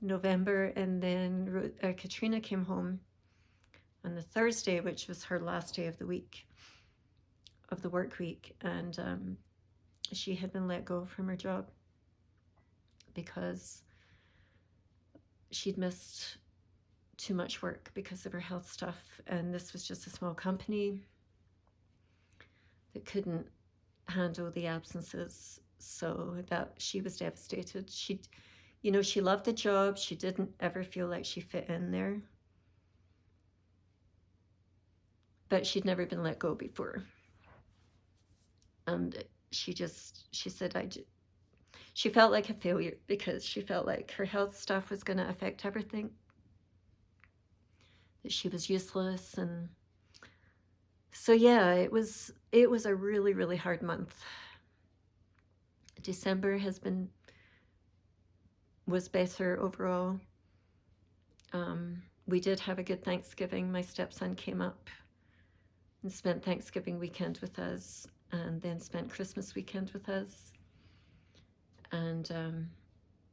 November, and then Katrina came home on the Thursday, which was her last day of the week, of the work week, and she had been let go from her job because she'd missed too much work because of her health stuff, and this was just a small company that couldn't handle the absences, so that she was devastated. She loved the job. She didn't ever feel like she fit in there, but she'd never been let go before. And she said she felt like a failure because she felt like her health stuff was going to affect everything, that she was useless. And so yeah, it was a really, really hard month. December was better overall. We did have a good Thanksgiving. My stepson came up and spent Thanksgiving weekend with us, and then spent Christmas weekend with us, and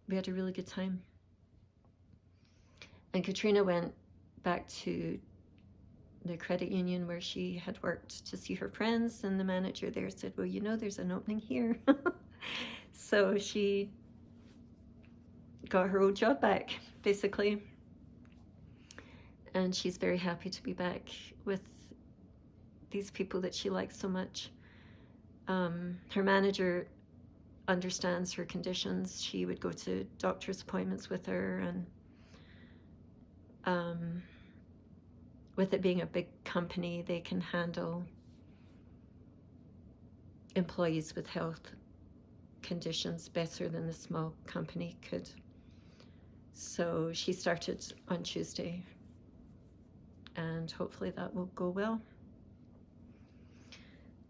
we had a really good time. And Katrina went back to the credit union where she had worked to see her friends, and the manager there said, well, there's an opening here. So she got her old job back, basically, and she's very happy to be back with these people that she likes so much. Her manager understands her conditions. She would go to doctor's appointments with her, and with it being a big company, they can handle employees with health conditions better than the small company could. So she started on Tuesday, and hopefully that will go well.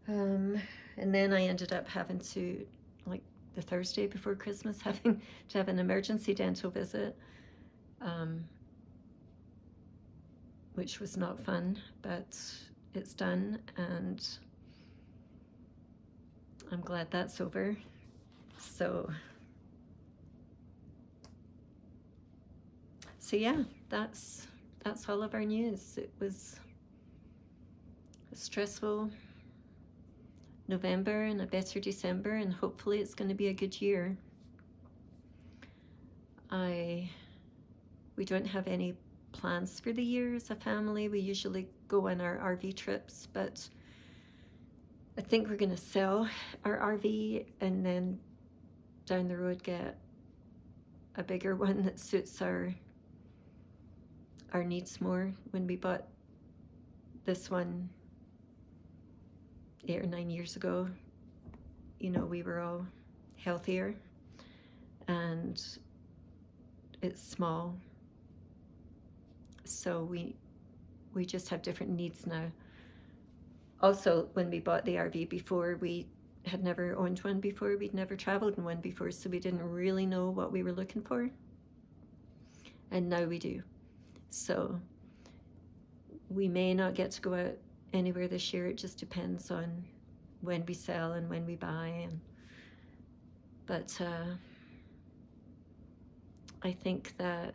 And then I ended up having to, like the Thursday before Christmas, having to have an emergency dental visit, which was not fun, but it's done, and I'm glad that's over. So So yeah, that's all of our news. It was a stressful November and a better December, and hopefully it's going to be a good year. We don't have any plans for the year as a family. We usually go on our RV trips, but I think we're going to sell our RV and then down the road get a bigger one that suits our needs more. When we bought this one 8 or 9 years ago, you know, we were all healthier, and it's small, so we just have different needs now. Also, when we bought the RV before, we had never owned one before, we'd never traveled in one before, so we didn't really know what we were looking for, and now we do. So we may not get to go out anywhere this year. It just depends on when we sell and when we buy. But I think that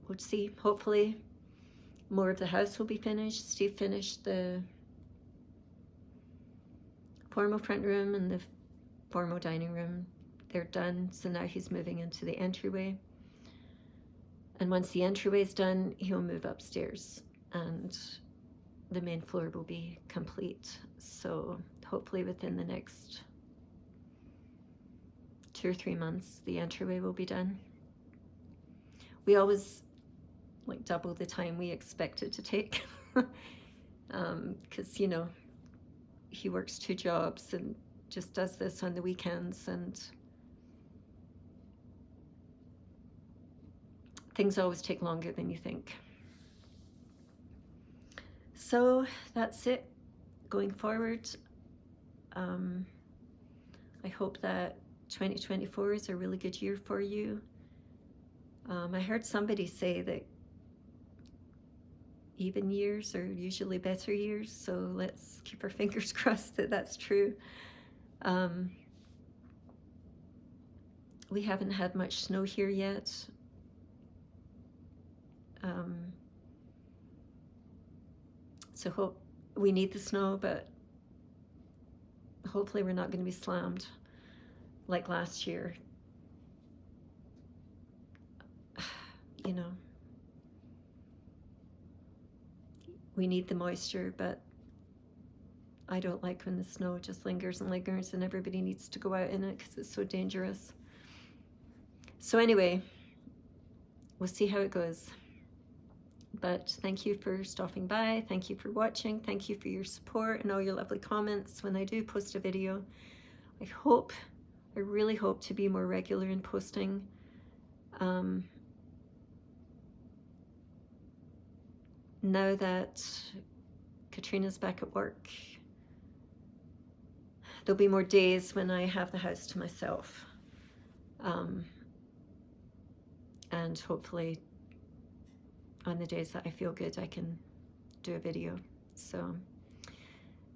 we'll see. Hopefully more of the house will be finished. Steve finished the formal front room and the formal dining room. They're done, so now he's moving into the entryway. And once the entryway is done, he'll move upstairs and the main floor will be complete. So hopefully within the next 2 or 3 months, the entryway will be done. We always like double the time we expect it to take, because you know, he works 2 jobs and just does this on the weekends, and things always take longer than you think. So that's it going forward. I hope that 2024 is a really good year for you. I heard somebody say that even years are usually better years, so let's keep our fingers crossed that that's true. We haven't had much snow here yet. So we need the snow, but hopefully we're not going to be slammed like last year. You know, we need the moisture, but I don't like when the snow just lingers and lingers and everybody needs to go out in it because it's so dangerous. So anyway, we'll see how it goes. But thank you for stopping by. Thank you for watching. Thank you for your support and all your lovely comments when I do post a video. I really hope to be more regular in posting. Now that Katrina's back at work, there'll be more days when I have the house to myself. And hopefully on the days that I feel good, I can do a video. So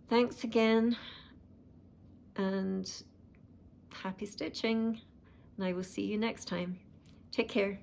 thanks again, and happy stitching, and I will see you next time. Take care.